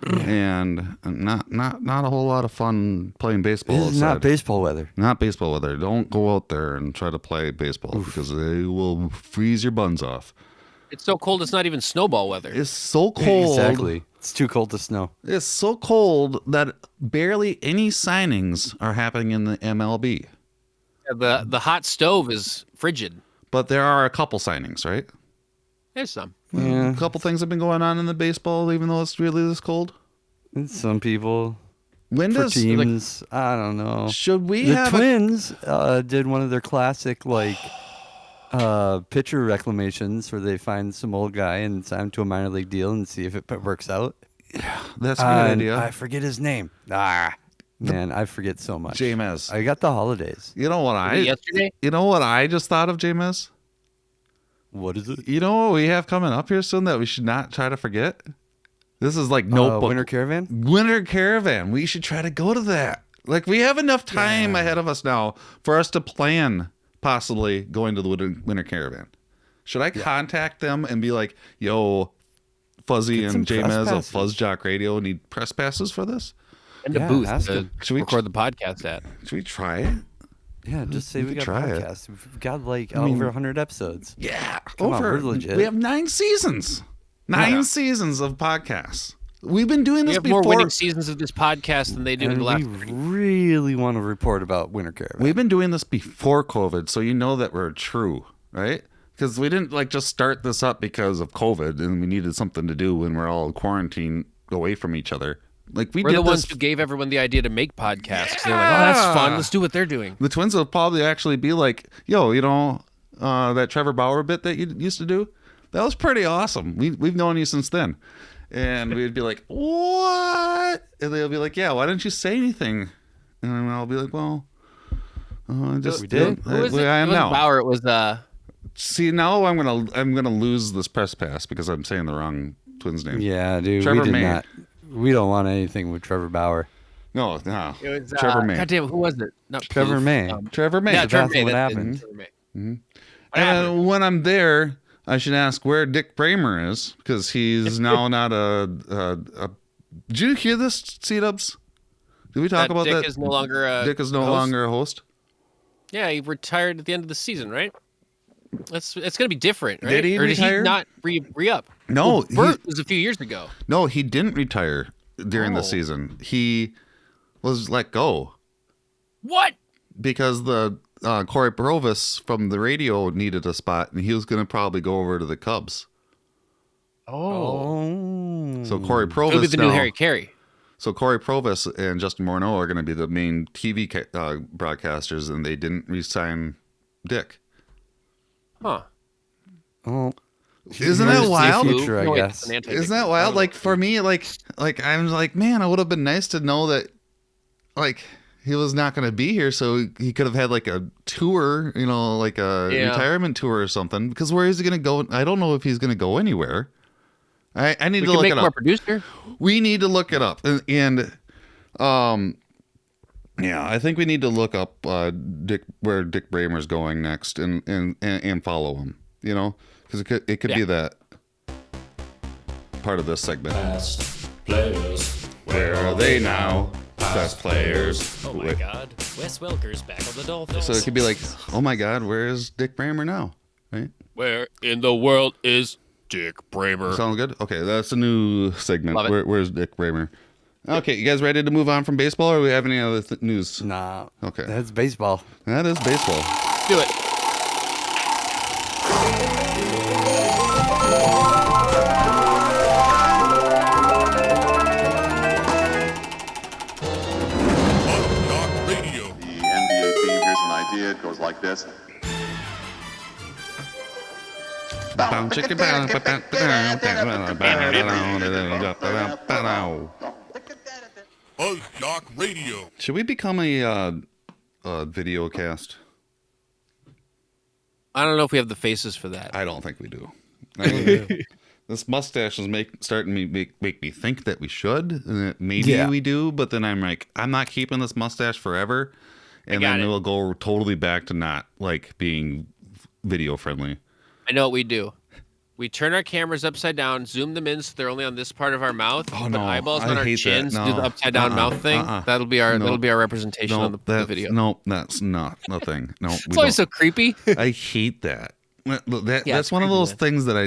And not a whole lot of fun playing baseball. This is not baseball weather. Not baseball weather. Don't go out there and try to play baseball because they will freeze your buns off. It's so cold it's not even snowball weather. It's so cold. Exactly. It's too cold to snow. It's so cold that barely any signings are happening in the MLB. Yeah, the hot stove is frigid. But there are a couple signings, right? There's some. Yeah. A couple things have been going on in the baseball, even though it's really this cold. And some people. When for does teams? I don't know. Should we the have Twins did one of their classic pitcher reclamations where they find some old guy and sign him to a minor league deal and see if it works out. Yeah, that's a good idea. I forget his name. Man, I forget so much. James. I got the holidays. You know what yesterday? You know what I just thought of, James? What is it? You know what we have coming up here soon that we should not try to forget? This is like Notebook. Winter Caravan? Winter Caravan. We should try to go to that. Like, we have enough time ahead of us now for us to plan possibly going to the Winter Caravan. Should I contact them and be like, yo, Fuzzy and James of FuzzJock Radio need press passes for this? And a booth to record the podcast at. Should we try it? Yeah, just say we got podcasts. We've got over 100 episodes. Yeah. Come on, we're legit. We have 9 seasons. 9 seasons of podcasts. We've been doing this before. We have more winning seasons of this podcast than they do in the last. We really want to report about Winter Caravan. We've been doing this before COVID, so you know that we're true, right? Because we didn't just start this up because of COVID and we needed something to do when we're all quarantined away from each other. We're the ones who gave everyone the idea to make podcasts. They're like, oh, that's fun. Let's do what they're doing. The Twins will probably actually be like, yo, that Trevor Bauer bit that you used to do? That was pretty awesome. We've known you since then. And we'd be like, what? And they'll be like, yeah, why didn't you say anything? And then I'll be like, well, just we did. I am now. Bauer, it was See, now I'm gonna lose this press pass because I'm saying the wrong Twins name. Yeah, dude. Trevor we did May. not. We don't want anything with Trevor Bauer. No. It was, Trevor May. God damn, who was it? Not Trevor May. Trevor May. Yeah, Trevor That's May. what That's happened. Trevor May. Mm-hmm. And when I'm there, I should ask where Dick Bramer is because he's now not a. Did you hear this, C-Dubs? Did we talk about Dick that? Is no longer Dick is no longer a host. Yeah, he retired at the end of the season, right? It's going to be different, right? Did he retire? Did he not re-up? No. Bert was a few years ago. No, he didn't retire during the season. He was let go. What? Because the Corey Provis from the radio needed a spot, and he was going to probably go over to the Cubs. Oh. So Corey Provis He'll be the new Harry Carey. So Corey Provis and Justin Morneau are going to be the main TV broadcasters, and they didn't re-sign Dick. Huh. Oh, isn't that wild? Future, I guess. Isn't that wild? Like for me, like I'm like, man, it would have been nice to know that, he was not going to be here, so he could have had a tour, like a retirement tour or something. Because where is he going to go? I don't know if he's going to go anywhere. I need to look it up. More producer. We need to look it up, and yeah, I think we need to look up where Dick Bramer's going next, and follow him. Because it could be that part of this segment. Past players, where are they now? Past players. Oh my God, Wes Welker's back on the Dolphins. So it could be like, oh my God, where is Dick Bramer now? Right? Where in the world is Dick Bramer? Sound good? Okay, that's a new segment. Love it. Where's Dick Bramer? Okay, you guys ready to move on from baseball, or do we have any other news? Nah. Okay. That's baseball. That is baseball. Do it. FuzzJock Radio. The NBA theme, here's an idea. It goes like this. FuzzJock Radio. Should we become a video cast? I don't know if we have the faces for that. I don't think we do. This mustache is starting to make me think that we should, and that maybe we do, but then I'm like, I'm not keeping this mustache forever, and then it'll go totally back to not like being video friendly. I know what we do. We turn our cameras upside down, zoom them in so they're only on this part of our mouth. Oh, put no, eyeballs I on our hate chins, that. do the No. upside down mouth thing. That'll be our representation on the video. No, that's not the thing. No, it's always so creepy. I hate that. That's one of those things that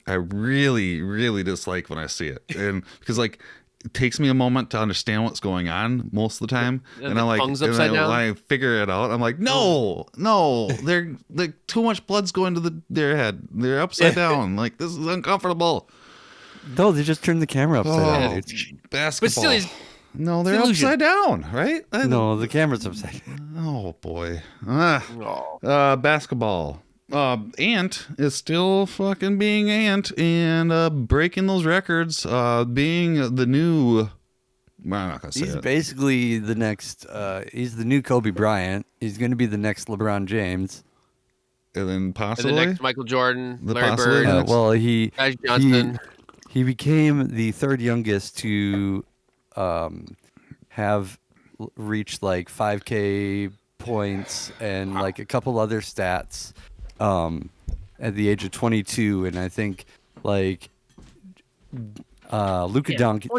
I really, really dislike when I see it, and because like it takes me a moment to understand what's going on most of the time, and I like when I figure it out, I'm like, no, they're like too much blood's going to their head. They're upside down. Like this is uncomfortable. No, they just turned the camera upside down. Basketball. But still, no, they're upside down, right? No, the camera's upside down. Oh boy. Basketball. Ant is still fucking being Ant and breaking those records. Being the new. I'm not gonna say He's basically the next. He's the new Kobe Bryant. He's going to be the next LeBron James. And then possibly the next Michael Jordan, Larry Bird. Well, he Johnson. He became the third youngest to have reached like 5K points and like a couple other stats at the age of 22, and I think like Luka Doncic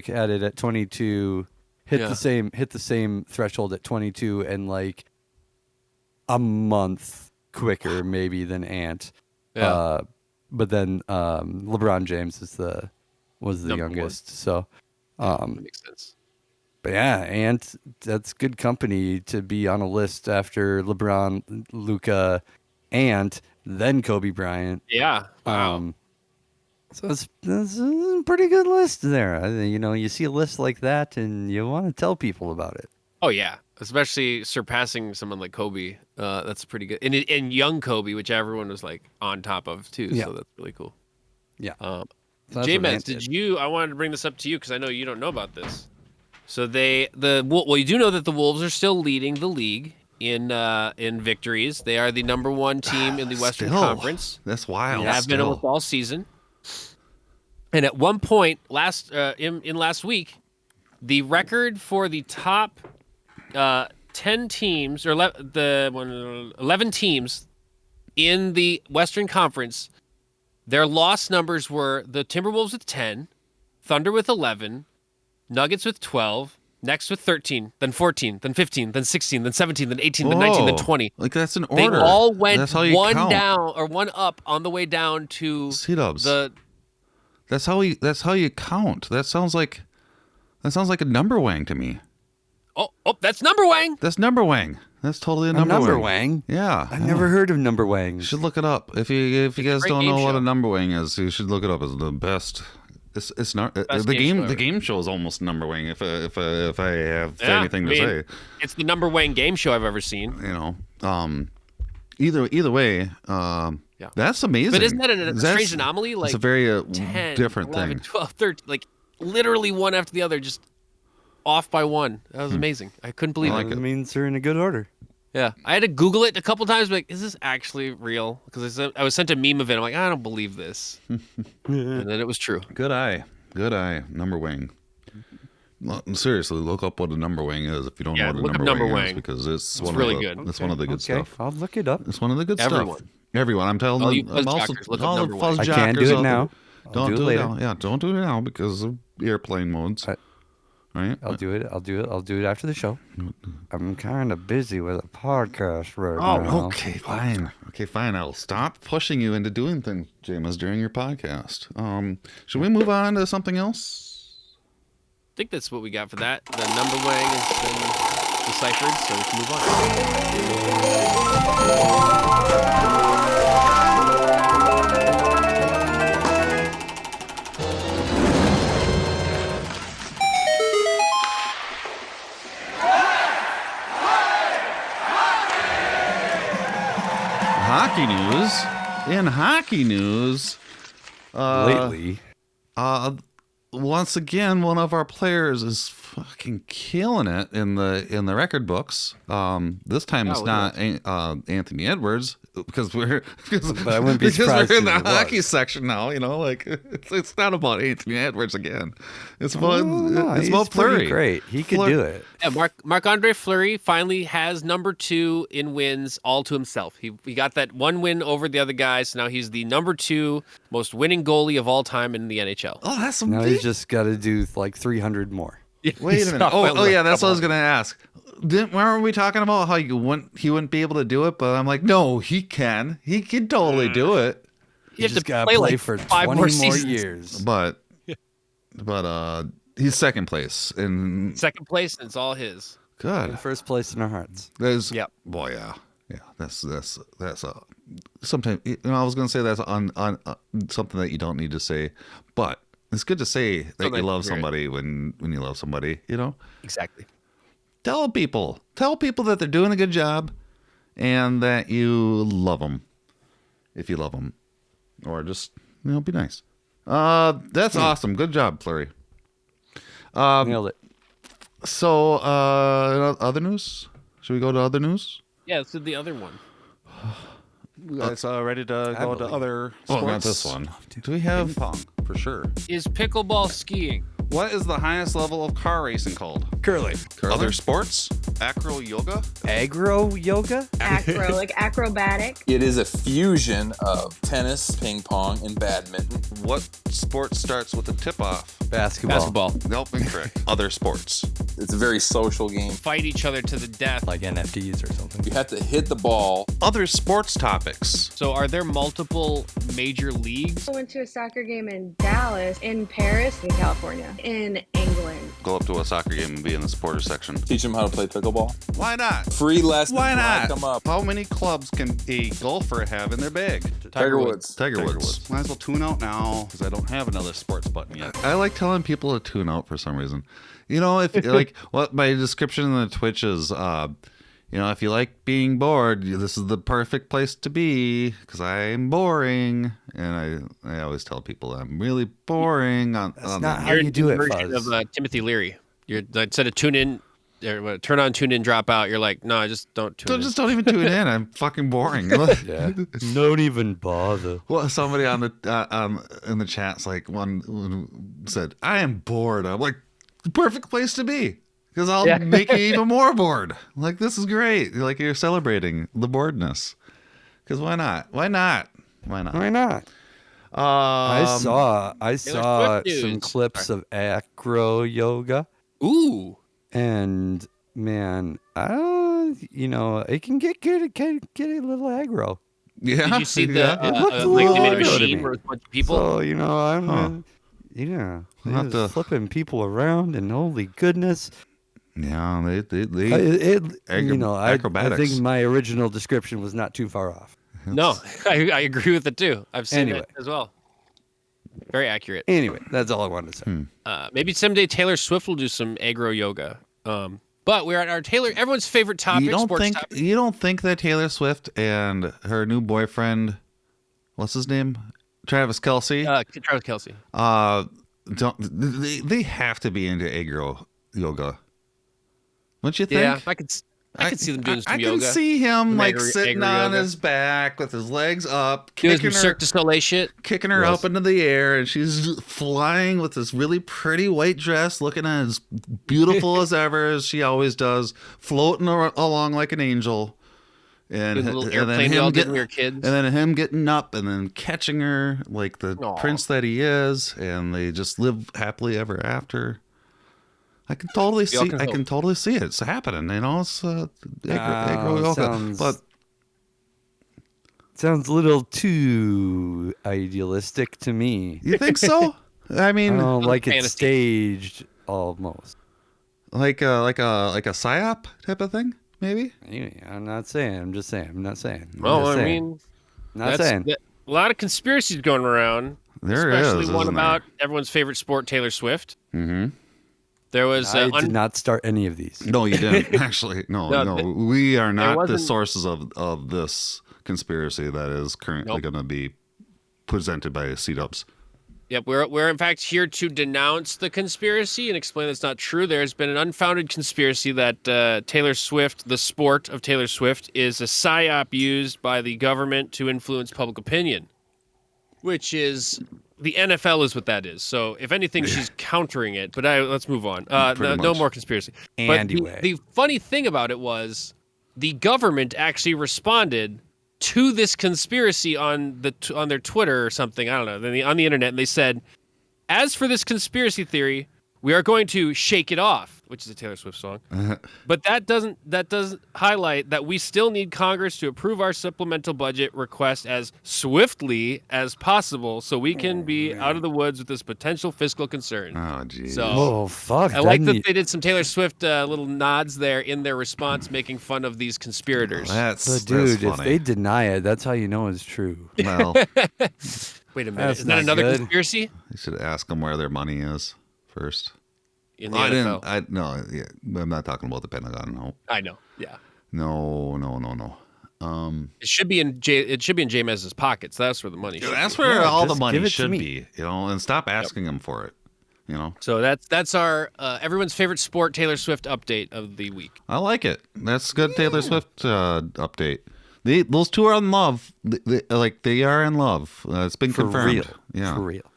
had it at 22, hit the same threshold at 22, and like a month quicker maybe than Ant. But then LeBron James was the youngest, so makes sense. But yeah, Ant, that's good company to be on a list after LeBron, Luka, Ant, then Kobe Bryant. Yeah, wow. So that's a pretty good list there. You see a list like that, and you want to tell people about it. Oh yeah, especially surpassing someone like Kobe. That's pretty good. And young Kobe, which everyone was like on top of too. Yeah. So that's really cool. Yeah. J-Mez, I wanted to bring this up to you because I know you don't know about this. So you do know that the Wolves are still leading the league in victories. They are the number one team in the Western Conference. That's wild. They have been almost all season. And at one point last week, the record for the top 10 teams or 11 teams in the Western Conference, their loss numbers were the Timberwolves with 10, Thunder with 11, Nuggets with 12, next with 13, then 14, then 15, then 16, then 17, then 18, then 19, then 20. Like that's an order. They all went one count. down or one up on the way down to C-dubs. That's how you count. That sounds like a number wang to me. Oh, that's number wang. That's number wang. That's totally a number wang. Yeah, I've never heard of number wang. You should look it up. If you guys don't know what a number wang is, you should look it up. It's the best. It's not the game show is almost number wang. If I have anything to say, it's the number wang game show I've ever seen. Either way, that's amazing. But isn't that a strange anomaly? Like it's a very 10, different 11, thing. 12, 13, like literally one after the other, just off by one. That was amazing. I couldn't believe it. It means they're in a good order. Yeah, I had to Google it a couple times. Like, is this actually real? Because I was sent a meme of it. I'm like, I don't believe this, and then it was true. Good eye, number wang. Seriously, look up what a number wang is if you don't know what a number wang is, because it's really good. It's one of the good stuff. I'll look it up. It's one of the good stuff. Everyone, I'm telling you, I'm also all the FuzzJockers. I can't do it now. Don't do it now. Yeah, don't do it now because of airplane modes. Right? I'll do it after the show. I'm kind of busy with a podcast right now. Oh, okay, fine. I'll stop pushing you into doing things, James, during your podcast. Should we move on to something else? I think that's what we got for that. The number wang has been deciphered, so we can move on. Hockey news. Lately, once again, one of our players is fucking killing it in the record books. This time it's not Anthony Edwards. because we're But I wouldn't be surprised we're in the if it hockey was. section now. Like it's not about Anthony Edwards again. It's about it's he's about pretty Fleury. great. He could do it. Yeah, Marc-Andre Fleury finally has number 2 in wins all to himself. He got that one win over the other guys. So now he's the number 2 most winning goalie of all time in the NHL. Oh, that's Now he's just got to do like 300 more. Wait a minute. Oh yeah, that's what I was gonna ask. Weren't we talking about how he wouldn't be able to do it? But I'm like, no, he can. He can totally do it. You have just to gotta play play like for 5 20 more more seasons. years. But he's second place in Second place, and it's all his. good. In first place in our hearts. There's Yep. boy, yeah. That's a sometimes I was gonna say that's on something that you don't need to say, but it's good to say that you love somebody when you love somebody. Exactly. Tell people that they're doing a good job, and that you love them if you love them, or just be nice. That's awesome. Good job, Fleury. Nailed it. So, other news? Should we go to other news? Yeah, let's do the other one. You guys ready to go to other sports? Oh, not this one. Do we have Ping pong, for sure. Is pickleball skiing? What is the highest level of car racing called? Curling. Other sports? Acro yoga? Agro yoga? Acro, like acrobatic. It is a fusion of tennis, ping pong, and badminton. What sport starts with a tip-off? Basketball. Nope, incorrect. Other sports. It's a very social game. Fight each other to the death. Like NFTs or something. You have to hit the ball. Other sports topics. So are there multiple major leagues? I went to a soccer game in Dallas, in Paris, in California, in England. Go up to a soccer game and be in the supporter section. Teach them how to play pickleball. Why not? Free lessons. Why not? Come up. How many clubs can a golfer have in their bag? Tiger Woods. Tiger Woods. Might as well tune out now because I don't have another sports button yet. I like telling people to tune out for some reason. If like what my description in the Twitch is, if you like being bored, this is the perfect place to be because I'm boring, and I always tell people that I'm really boring. That's not how you do it, version Fuzz. of Timothy Leary. You're instead of tune in, or turn on, tune in, drop out. You're like, no, just don't tune in. Just don't even tune in. I'm fucking boring. Yeah. Don't even bother. Well, somebody on the in the chat's like one said, "I am bored." I'm like, the perfect place to be because I'll make you even more bored. Like, this is great. Like, you're celebrating the boredness. Because why not? Why not? Why not? Why not? I saw some clips of acro yoga. Ooh. And man, it can get good. Get a little aggro. Yeah. Did you see the It looked a like little the aggro to machine me. where it's a bunch of people? So I'm Not the- flipping people around, and holy goodness. Yeah, they I acrobatics. think my original description was not too far off. No, I agree with it too. I've seen Anyway. it as well. Very accurate. Anyway, that's all I wanted to say. Maybe someday Taylor Swift will do some agro yoga. But we're at our everyone's favorite topic. You don't sports think topic. you don't think that Taylor Swift and her new boyfriend, what's his name, Travis Kelce, Travis Kelce. Don't they have to be into agro yoga? Don't you think? Yeah, I could see them doing some yoga. I can see him Some like agro sitting on yoga. his back with his legs up, Doing kicking some her, Cirque du Soleil shit. kicking her up into the air, and she's flying with this really pretty white dress, looking as beautiful as ever as she always does, floating along like an angel. And, Doing a little and then airplane we all him did getting, when we were kids. and then him getting up and then catching her like the Aw. prince that he is, and they just live happily ever after. I can totally see. I can totally see it. It's happening. It's agro yoga, but sounds a little too idealistic to me. You think so? I mean, like it's staged almost, like a psyop type of thing, maybe. I'm not saying. I'm just saying. I'm not saying. Well, I mean, not saying. A lot of conspiracies going around. There especially is, one isn't about everyone's favorite sport, Taylor Swift. Mm-hmm. There was. I did not start any of these. No, you didn't. Actually, no. We are not the wasn't- sources of this conspiracy that is currently going to be presented by C-Dubs. Yep, we're in fact here to denounce the conspiracy and explain that's not true. There's been an unfounded conspiracy that Taylor Swift, the sport of Taylor Swift, is a psyop used by the government to influence public opinion, which is the NFL is what that is. So if anything, she's countering it. But let's move on. No more conspiracy. Anyway. But the funny thing about it was the government actually responded to this conspiracy on their Twitter or something, I don't know, on the internet, and they said, as for this conspiracy theory, we are going to shake it off, which is a Taylor Swift song. But that doesn't highlight that we still need Congress to approve our supplemental budget request as swiftly as possible so we can be out of the woods with this potential fiscal concern. Oh, geez. So, fuck. I like that they did some Taylor Swift little nods there in their response, making fun of these conspirators. That's dude, funny. if they deny it, that's how you know it's true. Well, wait a minute. Isn't that another conspiracy? You should ask them where their money is first. In the NFL. I'm not talking about the Pentagon. No. I know. Yeah. No. It should be in James's pockets. That's where the money should be. That's where all the money should be, and stop asking them for it, So that's our everyone's favorite sport Taylor Swift update of the week. I like it. That's good Taylor Swift update. Those two are in love. They are in love. It's been confirmed. Real. Yeah. For real.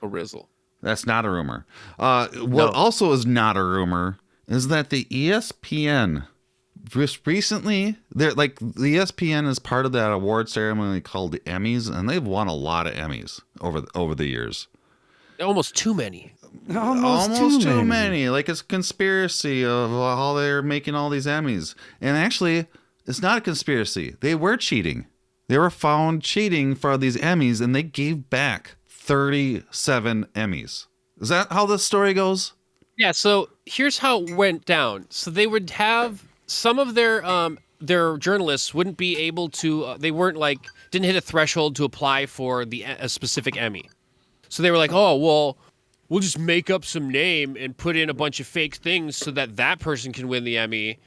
A rizzle. That's not a rumor. What also is not a rumor is that the ESPN just recently, the ESPN is part of that award ceremony called the Emmys, and they've won a lot of Emmys over the years. Almost too many. Almost too many. Like, it's a conspiracy of how they're making all these Emmys. And actually, it's not a conspiracy. They were cheating. They were found cheating for these Emmys, and they gave back 37 Emmys. Is that how this story goes? Yeah, so here's how it went down. So they would have some of their journalists wouldn't be able to they didn't hit a threshold to apply for a specific Emmy. So they were like, "Oh, well, we'll just make up some name and put in a bunch of fake things so that person can win the Emmy."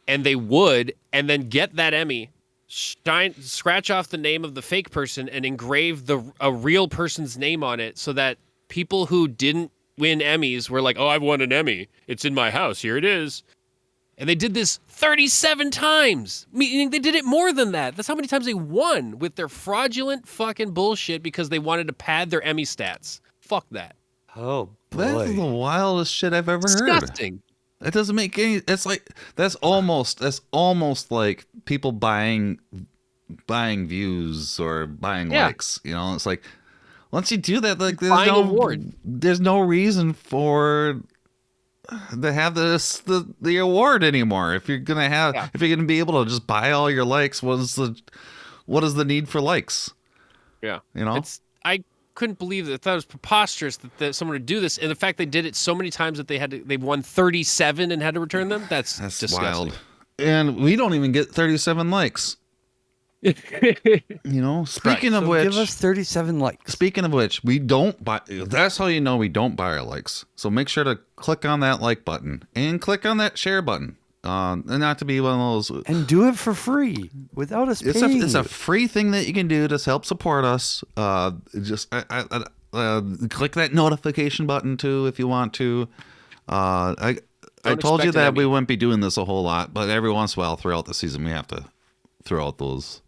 And they would, and then get that Emmy, scratch off the name of the fake person and engrave a real person's name on it so that people who didn't win Emmys were like, "Oh, I've won an Emmy. It's in my house. Here it is." And they did this 37 times, meaning they did it more than that. That's how many times they won with their fraudulent fucking bullshit because they wanted to pad their Emmy stats. Fuck that. Oh, boy. That's the wildest shit I've ever Disgusting. heard. It doesn't make any. It's like that's almost like people buying views or buying likes. It's like once you do that, like there's no reason for to have the award anymore. If you're gonna be able to just buy all your likes, what is the need for likes? Yeah, I couldn't believe that. I thought it was preposterous that someone would do this, and the fact they did it so many times that they won 37 and had to return them. That's disgusting. Wild. And we don't even get 37 likes. Speaking of which, give us 37 likes. Speaking of which, we don't buy. That's how you know we don't buy our likes. So make sure to click on that like button and click on that share button. And not to be one of those. And do it for free without us paying. It's a free thing that you can do to help support us. Just click that notification button too if you want to. I told you that we wouldn't be doing this a whole lot, but every once in a while throughout the season we have to throw out those.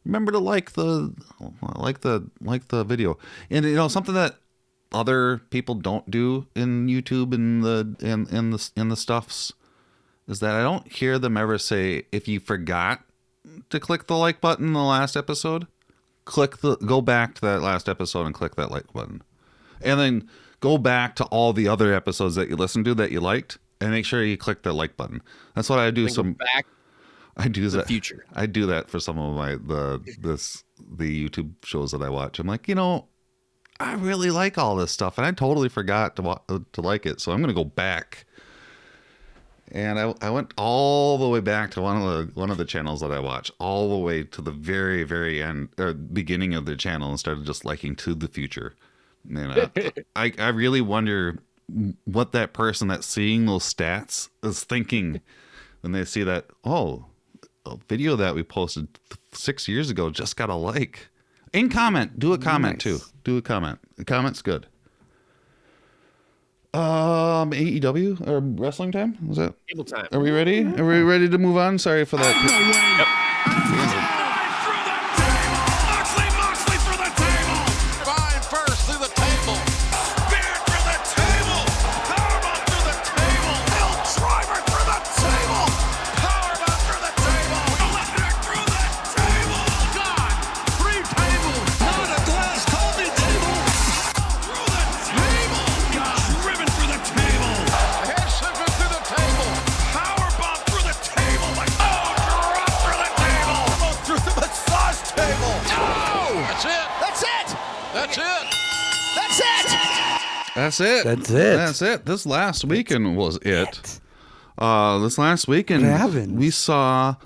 Remember to like the video, and something that other people don't do in YouTube and in the stuffs is that I don't hear them ever say, if you forgot to click the like button in the last episode, go back to that last episode and click that like button, and then go back to all the other episodes that you listened to that you liked and make sure you click the like button. That's what I do. I do that. Future. I do that for some of the YouTube shows that I watch. I'm like, I really like all this stuff, and I totally forgot to like it. So I'm gonna go back. And I went all the way back to one of the channels that I watch, all the way to the very, very end or beginning of their channel, and started just liking To the Future. And I really wonder what that person that's seeing those stats is thinking when they see that, a video that we posted 6 years ago just got a like. In comment, do a comment too. Do a comment. The comment's good. AEW or wrestling time? Was that? Table time. Are we ready? Are we ready to move on? Sorry for that. Moxley through the table. Fine first through the table. Spear through the table. Powerbomb through the table. Hill driver through the table. Powerbomb through the table. Electric through the table. God, 3 tables. Not a glass coffee table. Through the table. God, driven through the table. Head scissors through the table. Powerbomb through the table. Like drop through the table. Through the massage table. Oh, that's it. That's it. That's it. That's it. That's it. That's it. That's it. This last weekend was it. This last weekend What happened? we saw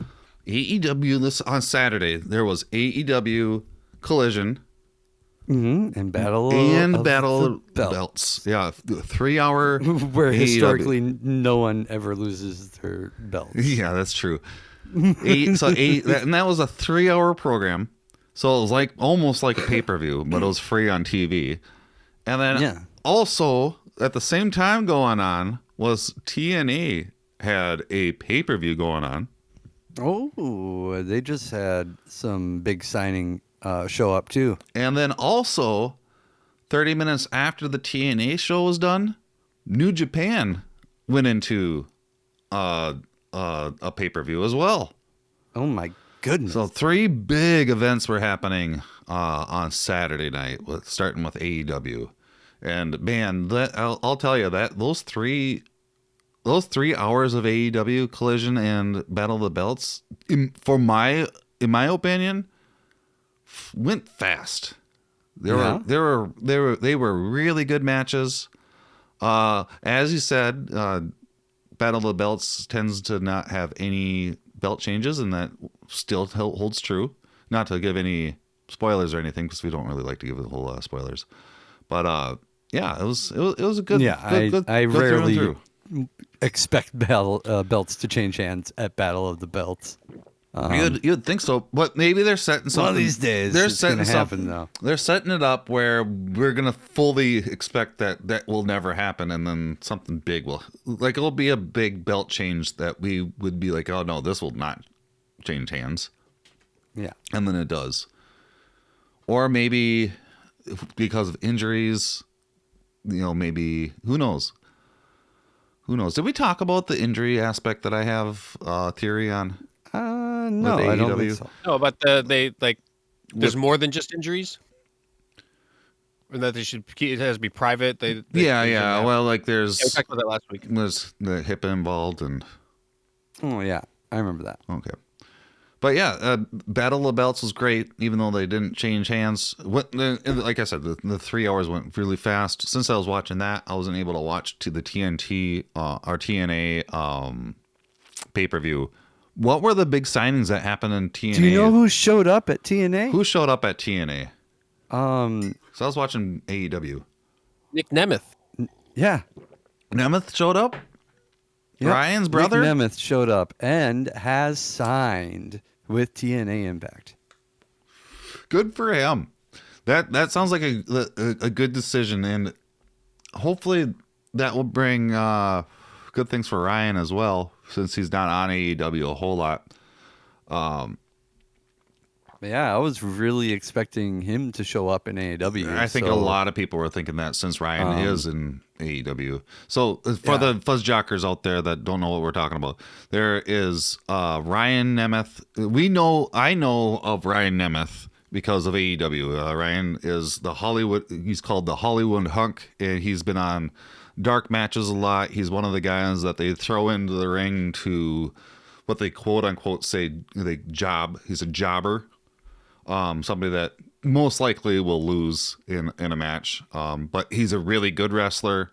AEW this on Saturday. There was AEW Collision And Battle and of Battle the Belts. Yeah, 3-hour Where AEW. historically no one ever loses their belts. Yeah, that's true. And that was a 3-hour program. So it was like almost like a pay-per-view, but it was free on TV. And then also at the same time going on was TNA had a pay-per-view going on. Oh, they just had some big signing show up too. And then also 30 minutes after the TNA show was done, New Japan went into a pay-per-view as well. Oh my goodness. So 3 big events were happening on Saturday night, starting with AEW. And man, I'll tell you that those 3 hours of AEW Collision and Battle of the Belts, in my opinion, went fast. They were really good matches. As you said, Battle of the Belts tends to not have any belt changes, and that still holds true. Not to give any spoilers or anything, because we don't really like to give a whole lot of spoilers. But yeah, it was a good. Yeah, good I good rarely through. expect belts to change hands at Battle of the Belts. You'd think so, but maybe they're setting something. One of these days, it's going to happen, though. They're setting it up where we're going to fully expect that will never happen, and then something big it'll be a big belt change that we would be like, oh no, this will not change hands. Yeah. And then it does. Or maybe because of injuries, maybe, who knows? Who knows? Did we talk about the injury aspect that I have theory on? No, I don't think so. No, but there's more than just injuries? And that it has to be private. Yeah. Well, like there's. Yeah, we talked about that last week. There's the hip involved and. Oh yeah, I remember that. Okay, but yeah, Battle of the Belts was great, even though they didn't change hands. Like I said, the 3 hours went really fast. Since I was watching that, I wasn't able to watch the TNT or TNA pay-per-view. What were the big signings that happened in TNA? Do you know who showed up at TNA? Who showed up at TNA? So I was watching AEW. Nick Nemeth. Yeah. Nemeth showed up? Yep. Ryan's brother? Nick Nemeth showed up and has signed with TNA Impact. Good for him. That sounds like a good decision, and hopefully that will bring good things for Ryan as well, since he's not on AEW a whole lot. Yeah, I was really expecting him to show up in AEW. I think a lot of people were thinking that, since Ryan is in AEW. So for the FuzzJockers out there that don't know what we're talking about, there is Ryan Nemeth. I know of Ryan Nemeth because of AEW. Ryan is he's called the Hollywood Hunk, and he's been on dark matches a lot. He's one of the guys that they throw into the ring to what they quote unquote say they job. He's a jobber. Somebody that most likely will lose in a match. But he's a really good wrestler.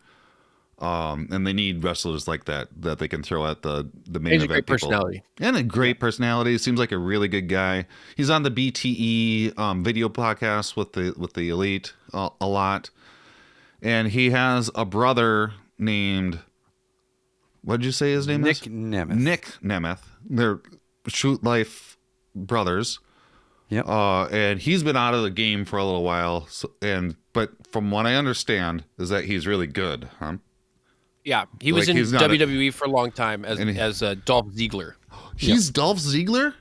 And they need wrestlers like that they can throw at the main event. He's a great personality. And a great personality. Seems like a really good guy. He's on the BTE video podcast with the Elite a lot. And he has a brother named, what did you say his name is? Nick Nemeth. Nick Nemeth. They're Shoot Life brothers. Yep. And he's been out of the game for a little while. But from what I understand is that he's really good, huh? Yeah, he was in WWE for a long time as Dolph Ziggler. He's Dolph Ziggler?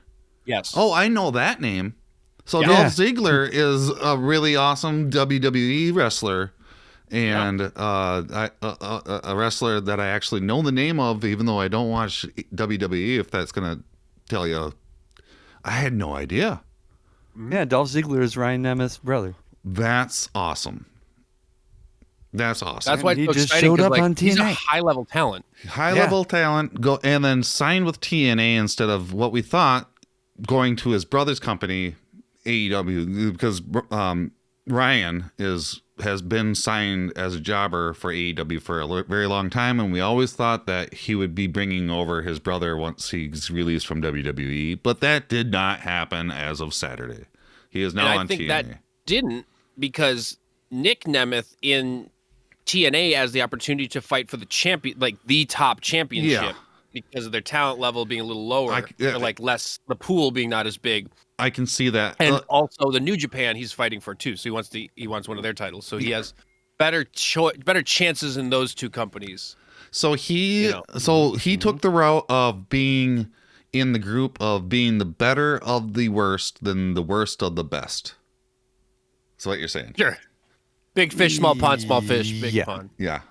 Yes. Oh, I know that name. So Dolph Ziggler is a really awesome WWE wrestler, and a wrestler that I actually know the name of, even though I don't watch WWE. If that's gonna tell you, I had no idea. Yeah, Dolph Ziggler is Ryan Nemeth's brother. That's awesome. That's awesome. That's why he it's so just exciting, showed up like, on TNA. He's a high-level talent. High-level talent, go and then signed with TNA instead of what we thought, going to his brother's company, AEW, because Ryan has been signed as a jobber for AEW for a very long time, and we always thought that he would be bringing over his brother once he's released from WWE, but that did not happen as of Saturday. He is now on TNA. I think that didn't, because Nick Nemeth in TNA has the opportunity to fight for the champion, like the top championship, because of their talent level being a little lower, or like less, the pool being not as big. I can see that, and also the New Japan he's fighting for too. So he wants one of their titles. So he has better chances in those two companies. So he took the route of being in the group of being the better of the worst than the worst of the best. That's what you're saying. Sure. Big fish, small pond, small fish, big pond. Yeah.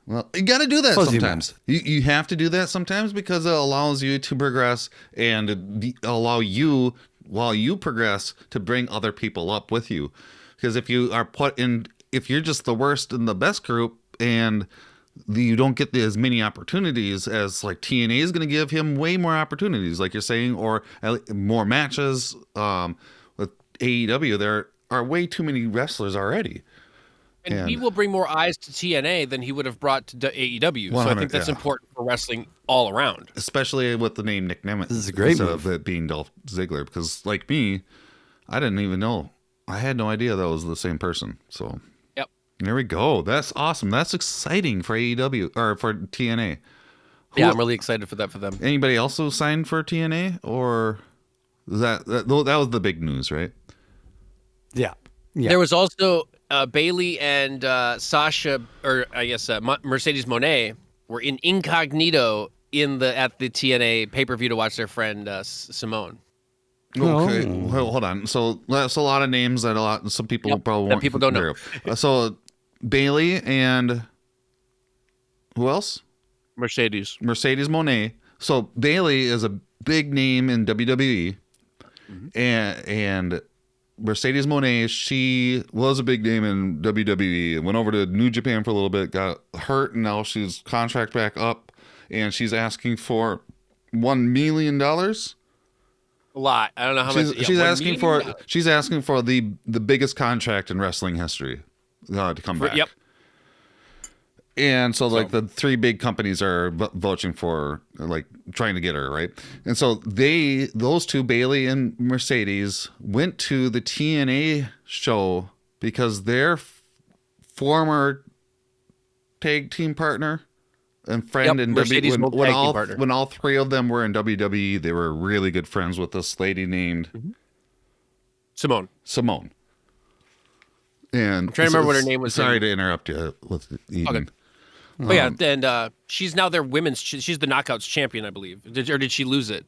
Well, you got to do that sometimes. You have to do that sometimes because it allows you to progress and allow you, while you progress, to bring other people up with you. Because if you are if you're just the worst in the best group and you don't get as many opportunities as like TNA is going to give him way more opportunities, like you're saying, or more matches with AEW. There are way too many wrestlers already. And he will bring more eyes to TNA than he would have brought to AEW. So I think that's important for wrestling all around. Especially with the name Nick Nemeth. This is a great move. Of it being Dolph Ziggler. Because like me, I didn't even know. I had no idea that was the same person. So there we go. That's awesome. That's exciting for AEW or for TNA. I'm really excited for that for them. Anybody also signed for TNA? Or that was the big news, right? Yeah. There was also Bailey and Sasha, or I guess Mercedes Moné, were in incognito at the TNA pay-per-view to watch their friend Simone. Okay, well, hold on. So that's a lot of names that some people probably won't. People don't know. So Bailey and who else? Mercedes Moné. So Bailey is a big name in WWE, and Mercedes Moné, she was a big name in WWE, went over to New Japan for a little bit, got hurt, and now she's contract back up, and she's asking for $1 million. A lot. I don't know how much. She's asking for the biggest contract in wrestling history to come back. Yep. And so like the three big companies are voting for, like trying to get her, right? And so those two, Bailey and Mercedes, went to the TNA show because their former tag team partner and friend in WWE, when all three of them were in WWE, they were really good friends with this lady named Simone. And I'm trying to remember what her name was. Sorry to interrupt you with Eden. Okay. Oh yeah, and she's now their women's. She's the Knockouts champion, I believe. Or did she lose it?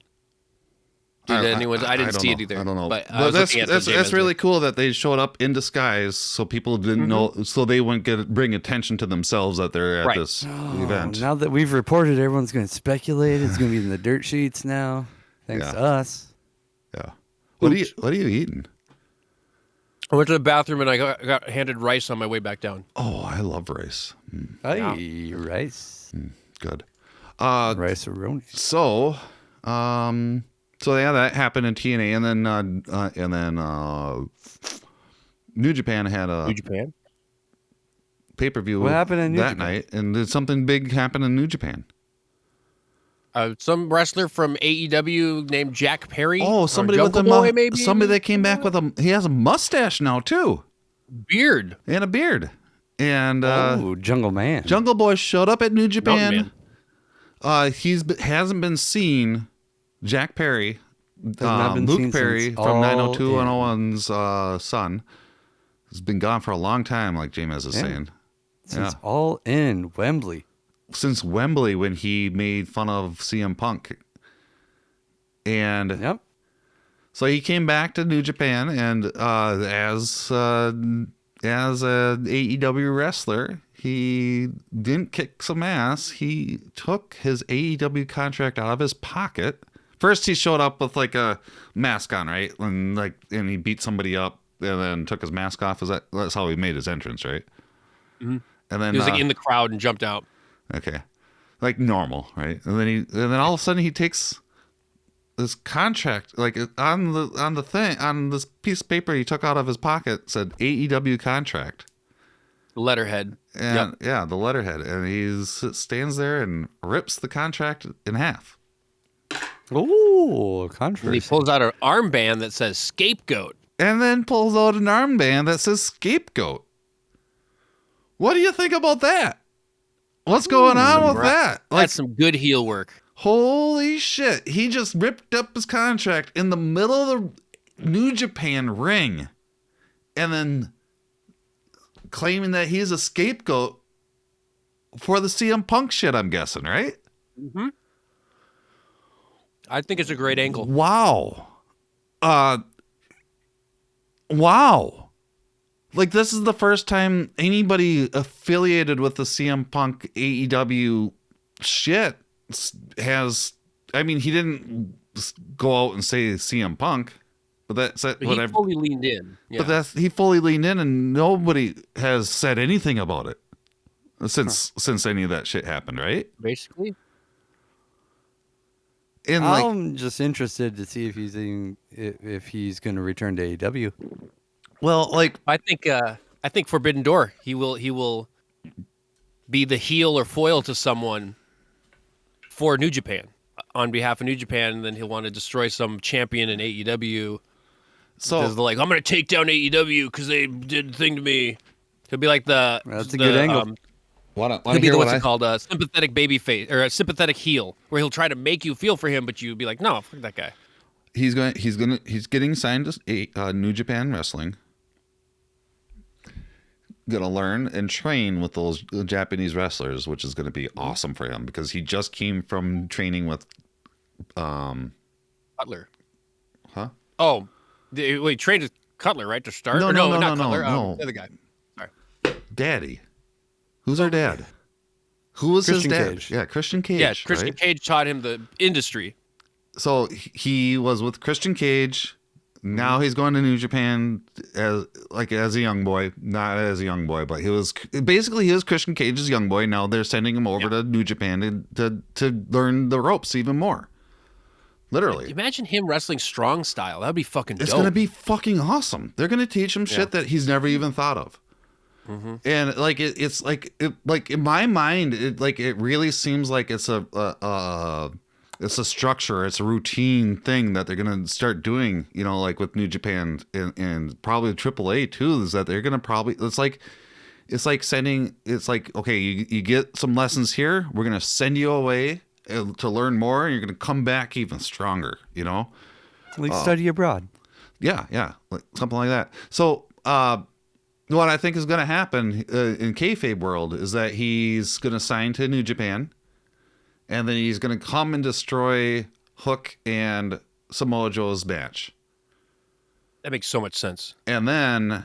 I didn't see it either. I don't know. But that's really cool that they showed up in disguise, so people didn't know, so they wouldn't bring attention to themselves that they're at this event. Now that we've reported, everyone's going to speculate. It's going to be in the dirt sheets now, thanks to us. Yeah. What are you eating? I went to the bathroom and I got handed rice on my way back down. Oh, I love rice. Hey, rice. Good. Rice-a-roni. So that happened in TNA, and then New Japan had a pay-per-view. What happened in New that Japan? night? And did something big happen in New Japan? Some wrestler from AEW named Jack Perry. Oh, somebody with somebody that came back with he has a mustache now too. Beard. And a beard. And Jungle Man. Jungle Boy showed up at New Japan. Hasn't been seen, Jack Perry, Luke Perry from 90210's son has been gone for a long time, like James is saying. Since All In Wembley. Since Wembley, when he made fun of CM Punk. And so he came back to New Japan, and as an AEW wrestler, he didn't kick some ass. He took his AEW contract out of his pocket. First, he showed up with like a mask on, right? And he beat somebody up, and then took his mask off. That's how he made his entrance, right? Mm-hmm. And then he was like in the crowd and jumped out. Okay, like normal, right? And then all of a sudden he takes this contract, like on this piece of paper he took out of his pocket, said AEW contract. The letterhead. And the letterhead, and he stands there and rips the contract in half. Ooh, controversy. And he pulls out an armband that says scapegoat. And then pulls out an armband that says scapegoat. What do you think about that? What's going on with that? That's some good heel work. Holy shit. He just ripped up his contract in the middle of the New Japan ring. And then claiming that he's a scapegoat for the CM Punk shit, I'm guessing, right? Mm-hmm. I think it's a great angle. Wow. Wow. Like, this is the first time anybody affiliated with the CM Punk AEW shit has... I mean, he didn't go out and say CM Punk, but that's But whatever. he fully leaned in. Yeah. But he fully leaned in, and nobody has said anything about it since any of that shit happened, right? Basically. And I'm just interested to see if he's going to return to AEW. Well, like I think Forbidden Door, he will be the heel or foil to someone for New Japan on behalf of New Japan, and then he'll want to destroy some champion in AEW. So they're like, I'm going to take down AEW because they did a thing to me. He'll be like that's a good angle. He'll be what's it called? A sympathetic baby face or a sympathetic heel, where he'll try to make you feel for him, but you'd be like, no, fuck that guy. He's getting signed to New Japan Wrestling. Going to learn and train with those Japanese wrestlers, which is going to be awesome for him because he just came from training with Cutler. Huh? Oh, he trained with Cutler, right, to start? No, not Cutler. no. The other guy. Sorry. Daddy. Who's our dad? Who was Christian his dad? Cage. Yeah, Christian Cage. Yeah, Christian right? Cage taught him the industry. So he was with Christian Cage. Now he's going to New Japan as a young boy, not as a young boy, but he was Christian Cage's young boy. Now they're sending him over to New Japan to learn the ropes even more. Literally. Imagine him wrestling strong style. That'd be fucking dope. It's going to be fucking awesome. They're going to teach him shit that he's never even thought of. Mm-hmm. And like it's like in my mind, it really seems like it's a structure, it's a routine thing that they're gonna start doing. You know, like with New Japan and probably AAA too. Is that they're gonna probably it's like okay, you get some lessons here. We're gonna send you away to learn more, and you're gonna come back even stronger. You know, like study abroad. Yeah, like something like that. So. What I think is going to happen in kayfabe world is that he's going to sign to New Japan, and then he's going to come and destroy Hook and Samoa Joe's match. That makes so much sense. And then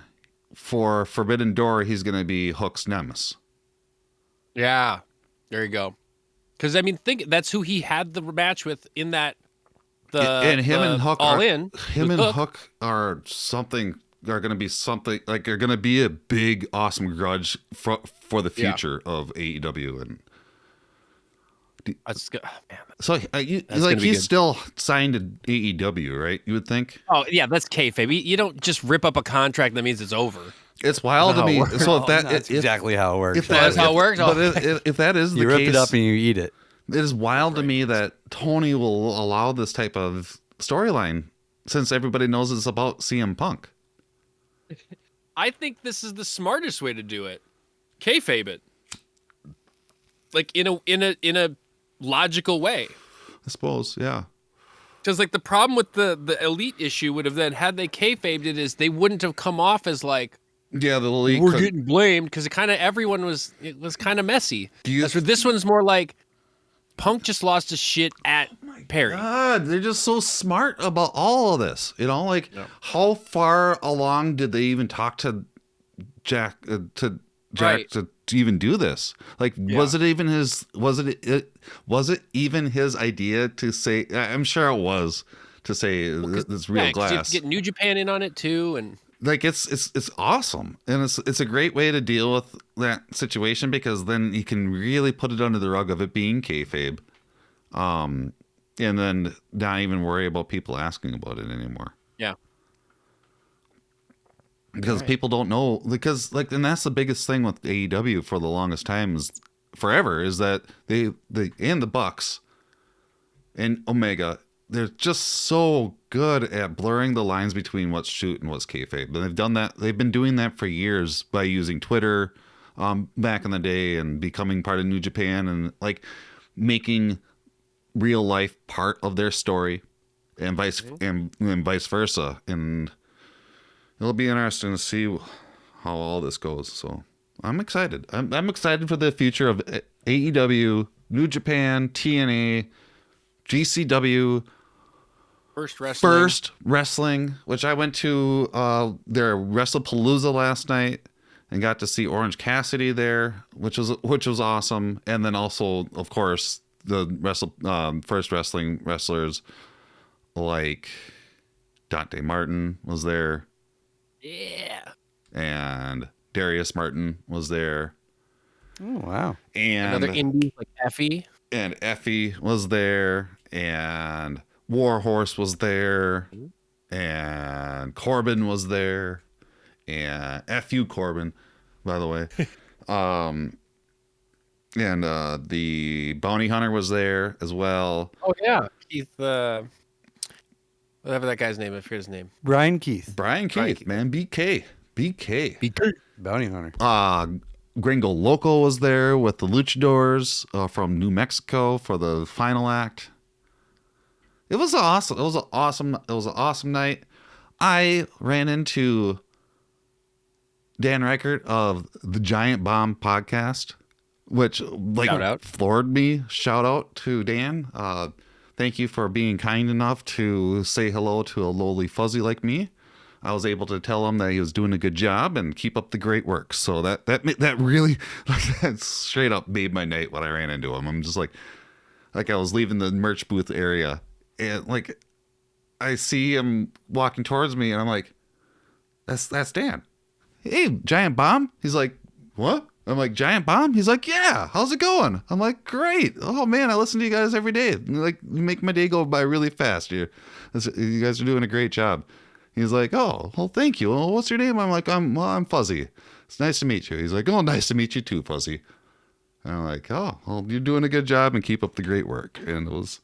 for Forbidden Door, he's going to be Hook's nemesis. Yeah, there you go. Because I mean, that's who he had the match with in that. And Hook are something. Are going to be something like they're going to be a big, awesome grudge for the future of AEW, and so he's still signed to AEW, right? You would think. Oh yeah, that's kayfabe. You don't just rip up a contract that means it's over. It's wild to me. So that's exactly how it works. If that's how it works, but if that is the you case, rip it up and you eat it. It is wild to me that Tony will allow this type of storyline since everybody knows it's about CM Punk. I think this is the smartest way to do it. Kayfabe it. Like in a logical way. I suppose, yeah. Because like the problem with the elite issue would have then had they kayfabed it is they wouldn't have come off as like the elite we're getting blamed because everyone was kind of messy. That's where this one's more like Punk just lost his shit at Perry. God, they're just so smart about all of this. How far along did they even talk to Jack to even do this? Was it even his? Was it even his idea to say? I'm sure it was to say this real glass. You have to get New Japan in on it too, and it's awesome, and it's a great way to deal with that situation because then you can really put it under the rug of it being kayfabe, and then not even worry about people asking about it anymore. Yeah. Because people don't know, and that's the biggest thing with AEW for the longest time is that they and the Bucks and Omega, they're just so good at blurring the lines between what's shoot and what's kayfabe. And they've done that. They've been doing that for years by using Twitter, back in the day, and becoming part of New Japan and making real life part of their story, and vice versa. And it'll be interesting to see how all this goes. So I'm excited. I'm excited for the future of AEW, New Japan, TNA, GCW, First Wrestling, which I went to their WrestlePalooza last night and got to see Orange Cassidy there, which was awesome. And then also, of course, the First Wrestling wrestlers like Dante Martin was there. Yeah. And Darius Martin was there. Oh, wow. And another indie like Effie. And Effie was there. And Warhorse was there. And Corbin was there. And F.U. Corbin, by the way. And the Bounty Hunter was there as well. Oh, yeah. Keith, whatever that guy's name, I forget his name. Brian Keith, man. BK. Bounty Hunter. Gringo Loco was there with the Luchadors from New Mexico for the final act. It was awesome. It was an awesome night. I ran into Dan Reichert of the Giant Bomb podcast, which floored me. Shout out to Dan. Thank you for being kind enough to say hello to a lowly fuzzy like me. I was able to tell him that he was doing a good job and keep up the great work. So that really, that straight up made my night when I ran into him. I'm just like I was leaving the merch booth area and I see him walking towards me and I'm like, that's Dan. Hey, Giant Bomb. He's like, what? I'm like, Giant Bomb? He's like, yeah, how's it going? I'm like, great. Oh, man, I listen to you guys every day. You make my day go by really fast. You guys are doing a great job. He's like, oh, well, thank you. Well, what's your name? I'm like, I'm Fuzzy. It's nice to meet you. He's like, oh, nice to meet you too, Fuzzy. And I'm like, oh, well, you're doing a good job and keep up the great work. And it was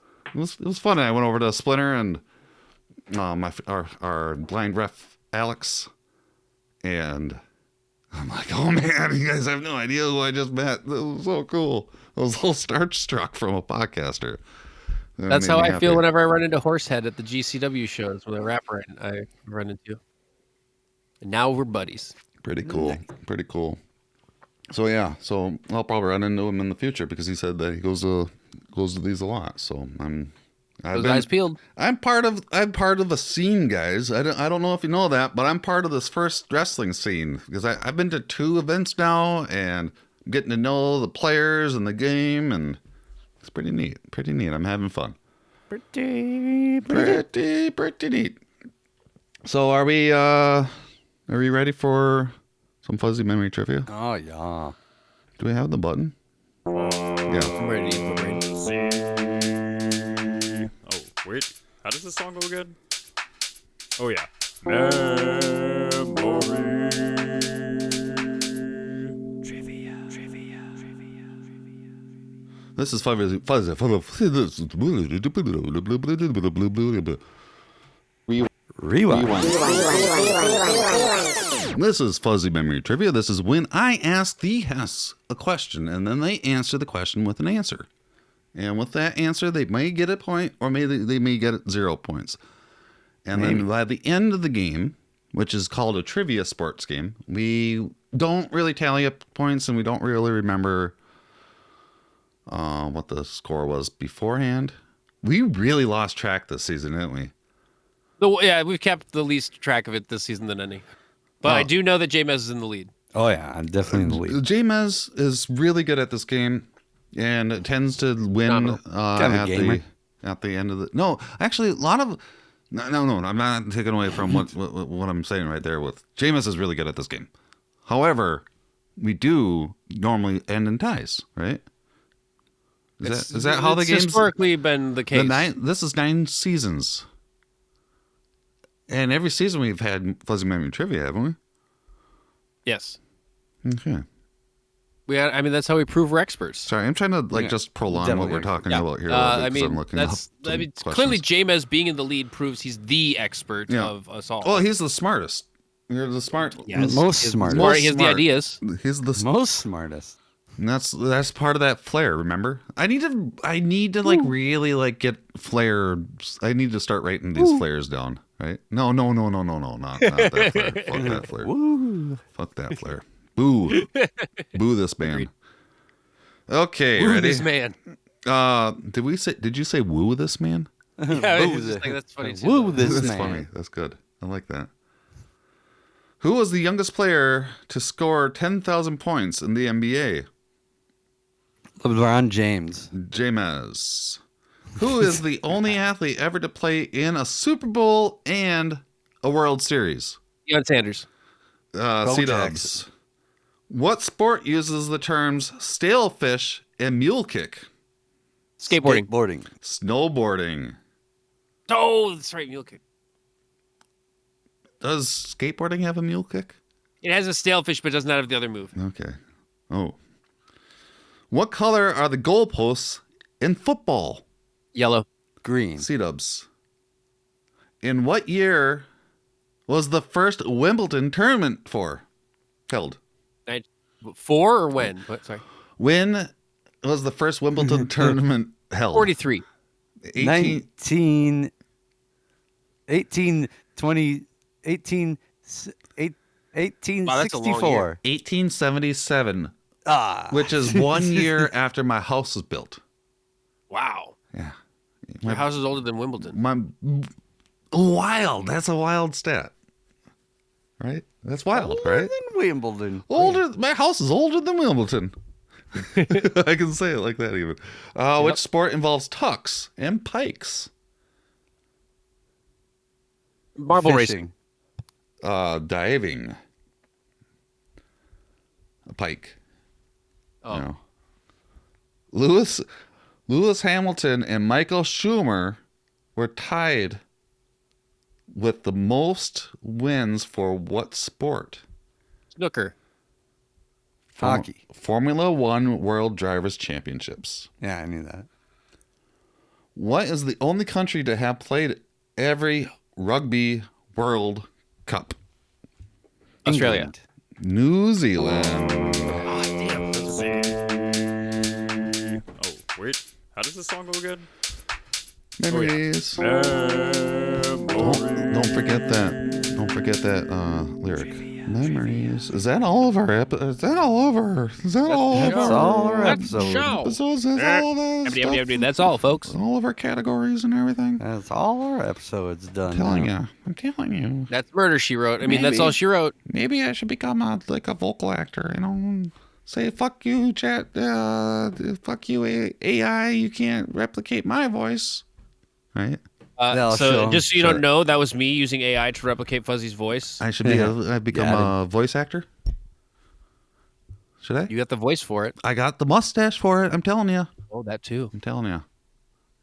fun. And I went over to Splinter and our blind ref, Alex, and I'm like, oh man, you guys have no idea who I just met. It was so cool. I was a little starstruck from a podcaster. That's how I feel whenever I run into Horsehead at the GCW shows with a rapper I run into. And now we're buddies. Pretty cool. Pretty cool. So yeah, I'll probably run into him in the future because he said that he goes to these a lot. So eyes peeled. I'm part of a scene, guys. I don't know if you know that, but I'm part of this First Wrestling scene because I've been to 2 events now and I'm getting to know the players and the game, and it's pretty neat. I'm having fun. Pretty neat. So are we ready for some fuzzy memory trivia? Oh yeah. Do we have the button? Yeah. I'm ready. Wait, how does this song go again? Oh yeah. Memory. Trivia. This is fuzzy. Rewind. This is Fuzzy Memory Trivia. This is when I ask the Hess a question, and then they answer the question with an answer. And with that answer, they may get a point, or maybe they may get 0 points. And then by the end of the game, which is called a trivia sports game, we don't really tally up points, and we don't really remember what the score was beforehand. We really lost track this season, didn't we? Yeah, we've kept the least track of it this season than any. But I do know that J-Mez is in the lead. Oh, yeah, I'm definitely in the lead. J-Mez is really good at this game, and it tends to win at the end of the... No, actually, a lot of... No, I'm not taking away from what I'm saying right there. With J-Mez is really good at this game. However, we do normally end in ties, right? Is that how the game's historically been the case? This is 9 seasons. And every season we've had Fuzzy Memory Trivia, haven't we? Yes. Okay. I mean, that's how we prove we're experts. Sorry, I'm trying to just prolong what we're talking about here. Clearly J-Mez being in the lead proves he's the expert of us all. Well, he's the smartest. You're the smart. Yes. Most smartest. He has the ideas. He's the most smartest. And that's part of that flair. Remember, I need to like really get flares. I need to start writing these flares down. Right? No, not that flare. Fuck that flare. Woo. Fuck that flare. Boo. Boo this man. Okay, woo ready? This man. Did you say woo this man? Yeah, that's funny too. Woo this man. That's funny. That's good. I like that. Who was the youngest player to score 10,000 points in the NBA? LeBron James. J-Mez. Who is the only athlete ever to play in a Super Bowl and a World Series? Deion Sanders. C-Dubs. What sport uses the terms stale fish and mule kick? Skateboarding. Snowboarding. Oh, that's right, mule kick. Does skateboarding have a mule kick? It has a stale fish, but does not have the other move. Okay. Oh. What color are the goalposts in football? Yellow. Green. C-Dubs. In what year was the first Wimbledon tournament held? 4 or when? Sorry. When was the first Wimbledon tournament held? 43. 1864. 1877. Which is 1 year after my house was built. Wow. Yeah. Your house is older than Wimbledon. Wild. That's a wild stat. Right? That's wild, right? Than Wimbledon. My house is older than Wimbledon. I can say it like that even. Which sport involves tucks and pikes? Marble racing. Diving. A pike. Oh. No. Lewis Hamilton and Michael Schumacher were tied with the most wins for what sport? Snooker. Hockey. Formula One World Drivers' Championships. Yeah, I knew that. What is the only country to have played every Rugby World Cup? Australia. England. New Zealand. Oh, damn. Oh, wait. How does this song go again? Memories. Oh, Don't forget that. Don't forget that lyric. Memories. Is that all of our episodes? Is that all of our? That's all our episodes. That's all, folks. All of our categories and everything. That's all our episodes done. I'm telling you. That's Murder, She Wrote. I mean, that's all she wrote. Maybe I should become a vocal actor. Say fuck you, chat. Fuck you, AI. You can't replicate my voice. Right. Just so you don't know, that was me using AI to replicate Fuzzy's voice. I should become a voice actor. Should I? You got the voice for it. I got the mustache for it. I'm telling you. Oh, that too. I'm telling you.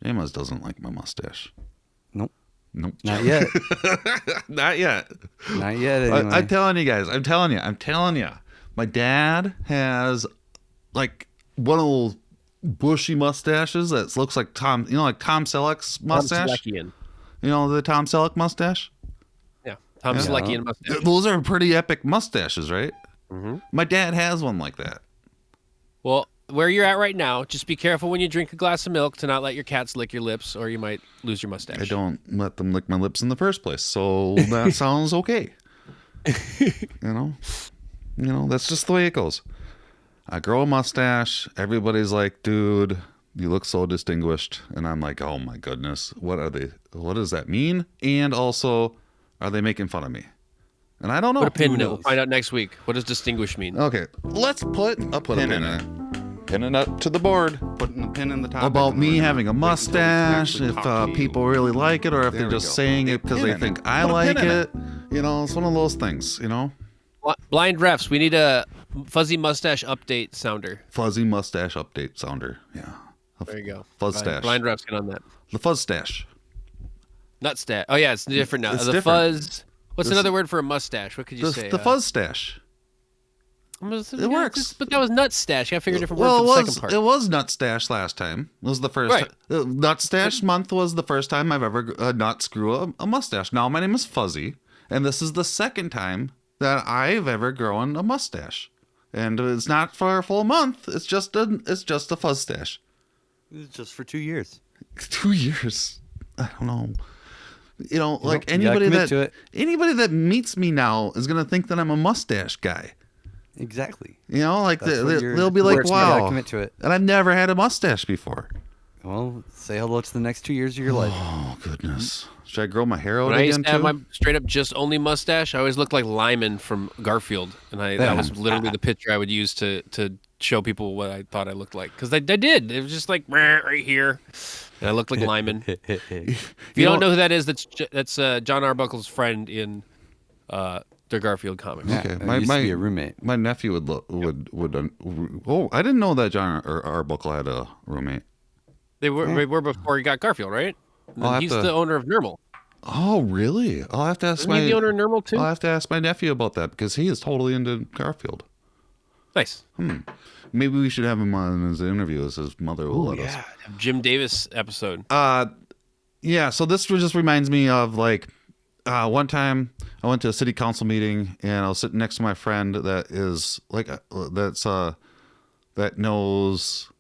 Amos doesn't like my mustache. Nope. Not yet. Not yet. Not yet. Anyway. I'm telling you guys. I'm telling you. My dad has like one of those bushy mustaches that looks like Tom. Like Tom Selleck's mustache. Tom the Tom Selleck mustache. Yeah, Tom Selleckian mustache. Those are pretty epic mustaches, right? Mm-hmm. My dad has one like that. Well, where you're at right now, just be careful when you drink a glass of milk to not let your cats lick your lips, or you might lose your mustache. I don't let them lick my lips in the first place, so that sounds okay. You know, that's just the way it goes. I grow a mustache. Everybody's like, dude, you look so distinguished. And I'm like, oh my goodness, what does that mean? And also, are they making fun of me? And I don't know. Put a pin in it. We'll find out next week. What does distinguished mean? Okay, let's put a pin in it. Pin it up to the board. Putting a pin in the top. About me having a mustache, if people really like it, or if they're just saying it because they think I like it. You know, it's one of those things, you know? Blind refs, we need a fuzzy mustache update sounder. Fuzzy mustache update sounder, yeah. There you go. Fuzz stash. Blind refs, get on that. The fuzz stash. Nut stash. Oh, yeah, it's different now. It's the different. fuzz. What's another word for a mustache? What could you say? The fuzz stash. It works. But that was nut stash. You got to figure a different word Well, for the second part. it was nut stash last time. It was the first. Right. Nut stash month was the first time I've ever not screw a mustache. Now my name is Fuzzy, and this is the second time that I've ever grown a mustache. And it's not for a full month. It's just a fuzz stash. It's just for 2 years. 2 years. I don't know. You know, like you gotta commit to it. anybody that meets me now is gonna think that I'm a mustache guy. Exactly. You know, like That's what they'll be like, you "Wow!" gotta commit to it. And I've never had a mustache before. Well, say hello to the next 2 years of your life. Oh goodness! Should I grow my hair out When I again used to have too? my straight up just only mustache, I always looked like Lyman from Garfield, and that was literally the picture I would use to show people what I thought I looked like, because I did. It was just like right here, and I looked like Lyman. If you don't know who that is, that's John Arbuckle's friend in the Garfield comics. Okay, I used to be a roommate. My nephew would. Oh, I didn't know that John Arbuckle had a roommate. They were before he got Garfield, right? He's the owner of Nermal. Oh, really? I'll have to ask Isn't he the owner of Nermal too? I'll have to ask my nephew about that because he is totally into Garfield. Nice. Maybe we should have him on as an interview as his mother will let us. Jim Davis episode. Yeah. So this just reminds me of like one time I went to a city council meeting and I was sitting next to my friend that is like that knows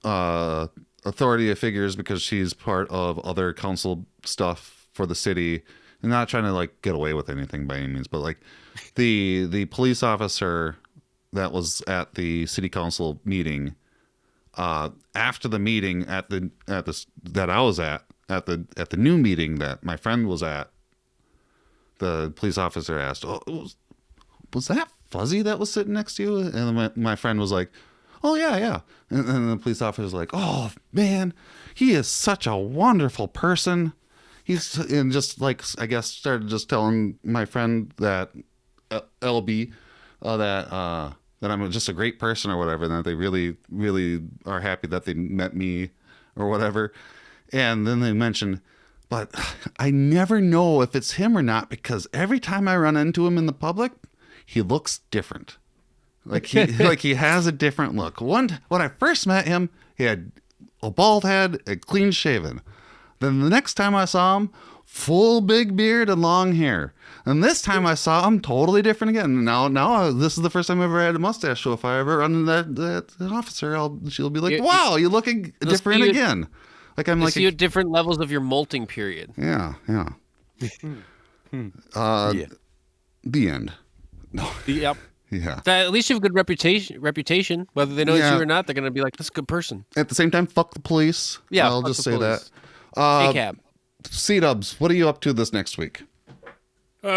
authority figures because she's part of other council stuff for the city. I'm not trying to like get away with anything by any means, but like the police officer that was at the city council meeting, after the meeting that I was at the new meeting that my friend was at, the police officer asked, "Oh, was that Fuzzy that was sitting next to you?" And my friend was like, "Oh yeah." And the police officer was like, "Oh man, he is such a wonderful person." And just like, I guess, started just telling my friend that LB that I'm just a great person or whatever, and that they really, really are happy that they met me or whatever. And then they mentioned, but I never know if it's him or not because every time I run into him in the public, he looks different. Like he has a different look. When I first met him, he had a bald head, and clean shaven. Then the next time I saw him, full big beard and long hair. And this time I saw him totally different again. Now this is the first time I ever had a mustache. So if I ever run into that officer, she'll be like, "Wow, you're looking different again." Like I'm like you at different levels of your molting period. Yeah. The end. No. Yep. Yeah. At least you have a good reputation. Whether they know it's you or not, they're gonna be like, "That's a good person." At the same time, fuck the police. Yeah, I'll just say police. that. A-cab. C-Dubs, what are you up to this next week? So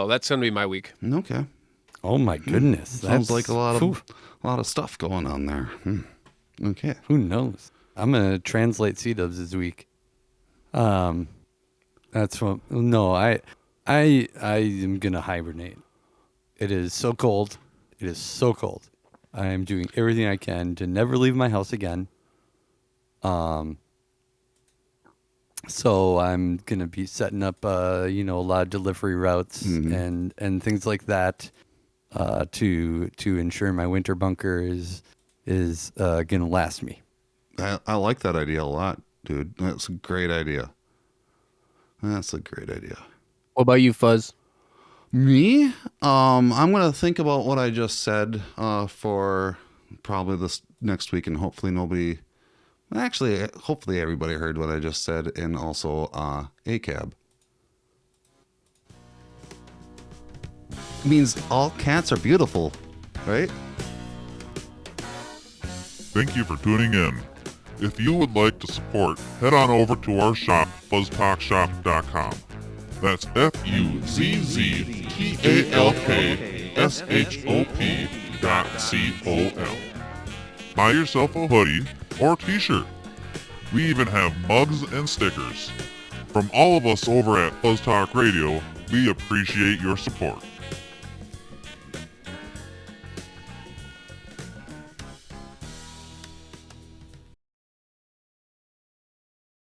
that's gonna be my week. Okay. Oh my goodness, Sounds like a lot of stuff going on there. Okay. Who knows? I'm gonna translate C-Dubs this week. That's what. No, I am gonna hibernate. It is so cold. It is so cold. I am doing everything I can to never leave my house again. So I'm gonna be setting up, a lot of delivery routes and things like that, to ensure my winter bunker is gonna last me. I like that idea a lot, dude. That's a great idea. What about you, Fuzz? Me? I'm going to think about what I just said for probably this next week, and hopefully hopefully everybody heard what I just said, and also ACAB. It means all cats are beautiful, right? Thank you for tuning in. If you would like to support, head on over to our shop, FuzzTalkShop.com. That's FuzzTalkShop.com. Buy yourself a hoodie or t-shirt. We even have mugs and stickers. From all of us over at FuzzTalk Radio, we appreciate your support.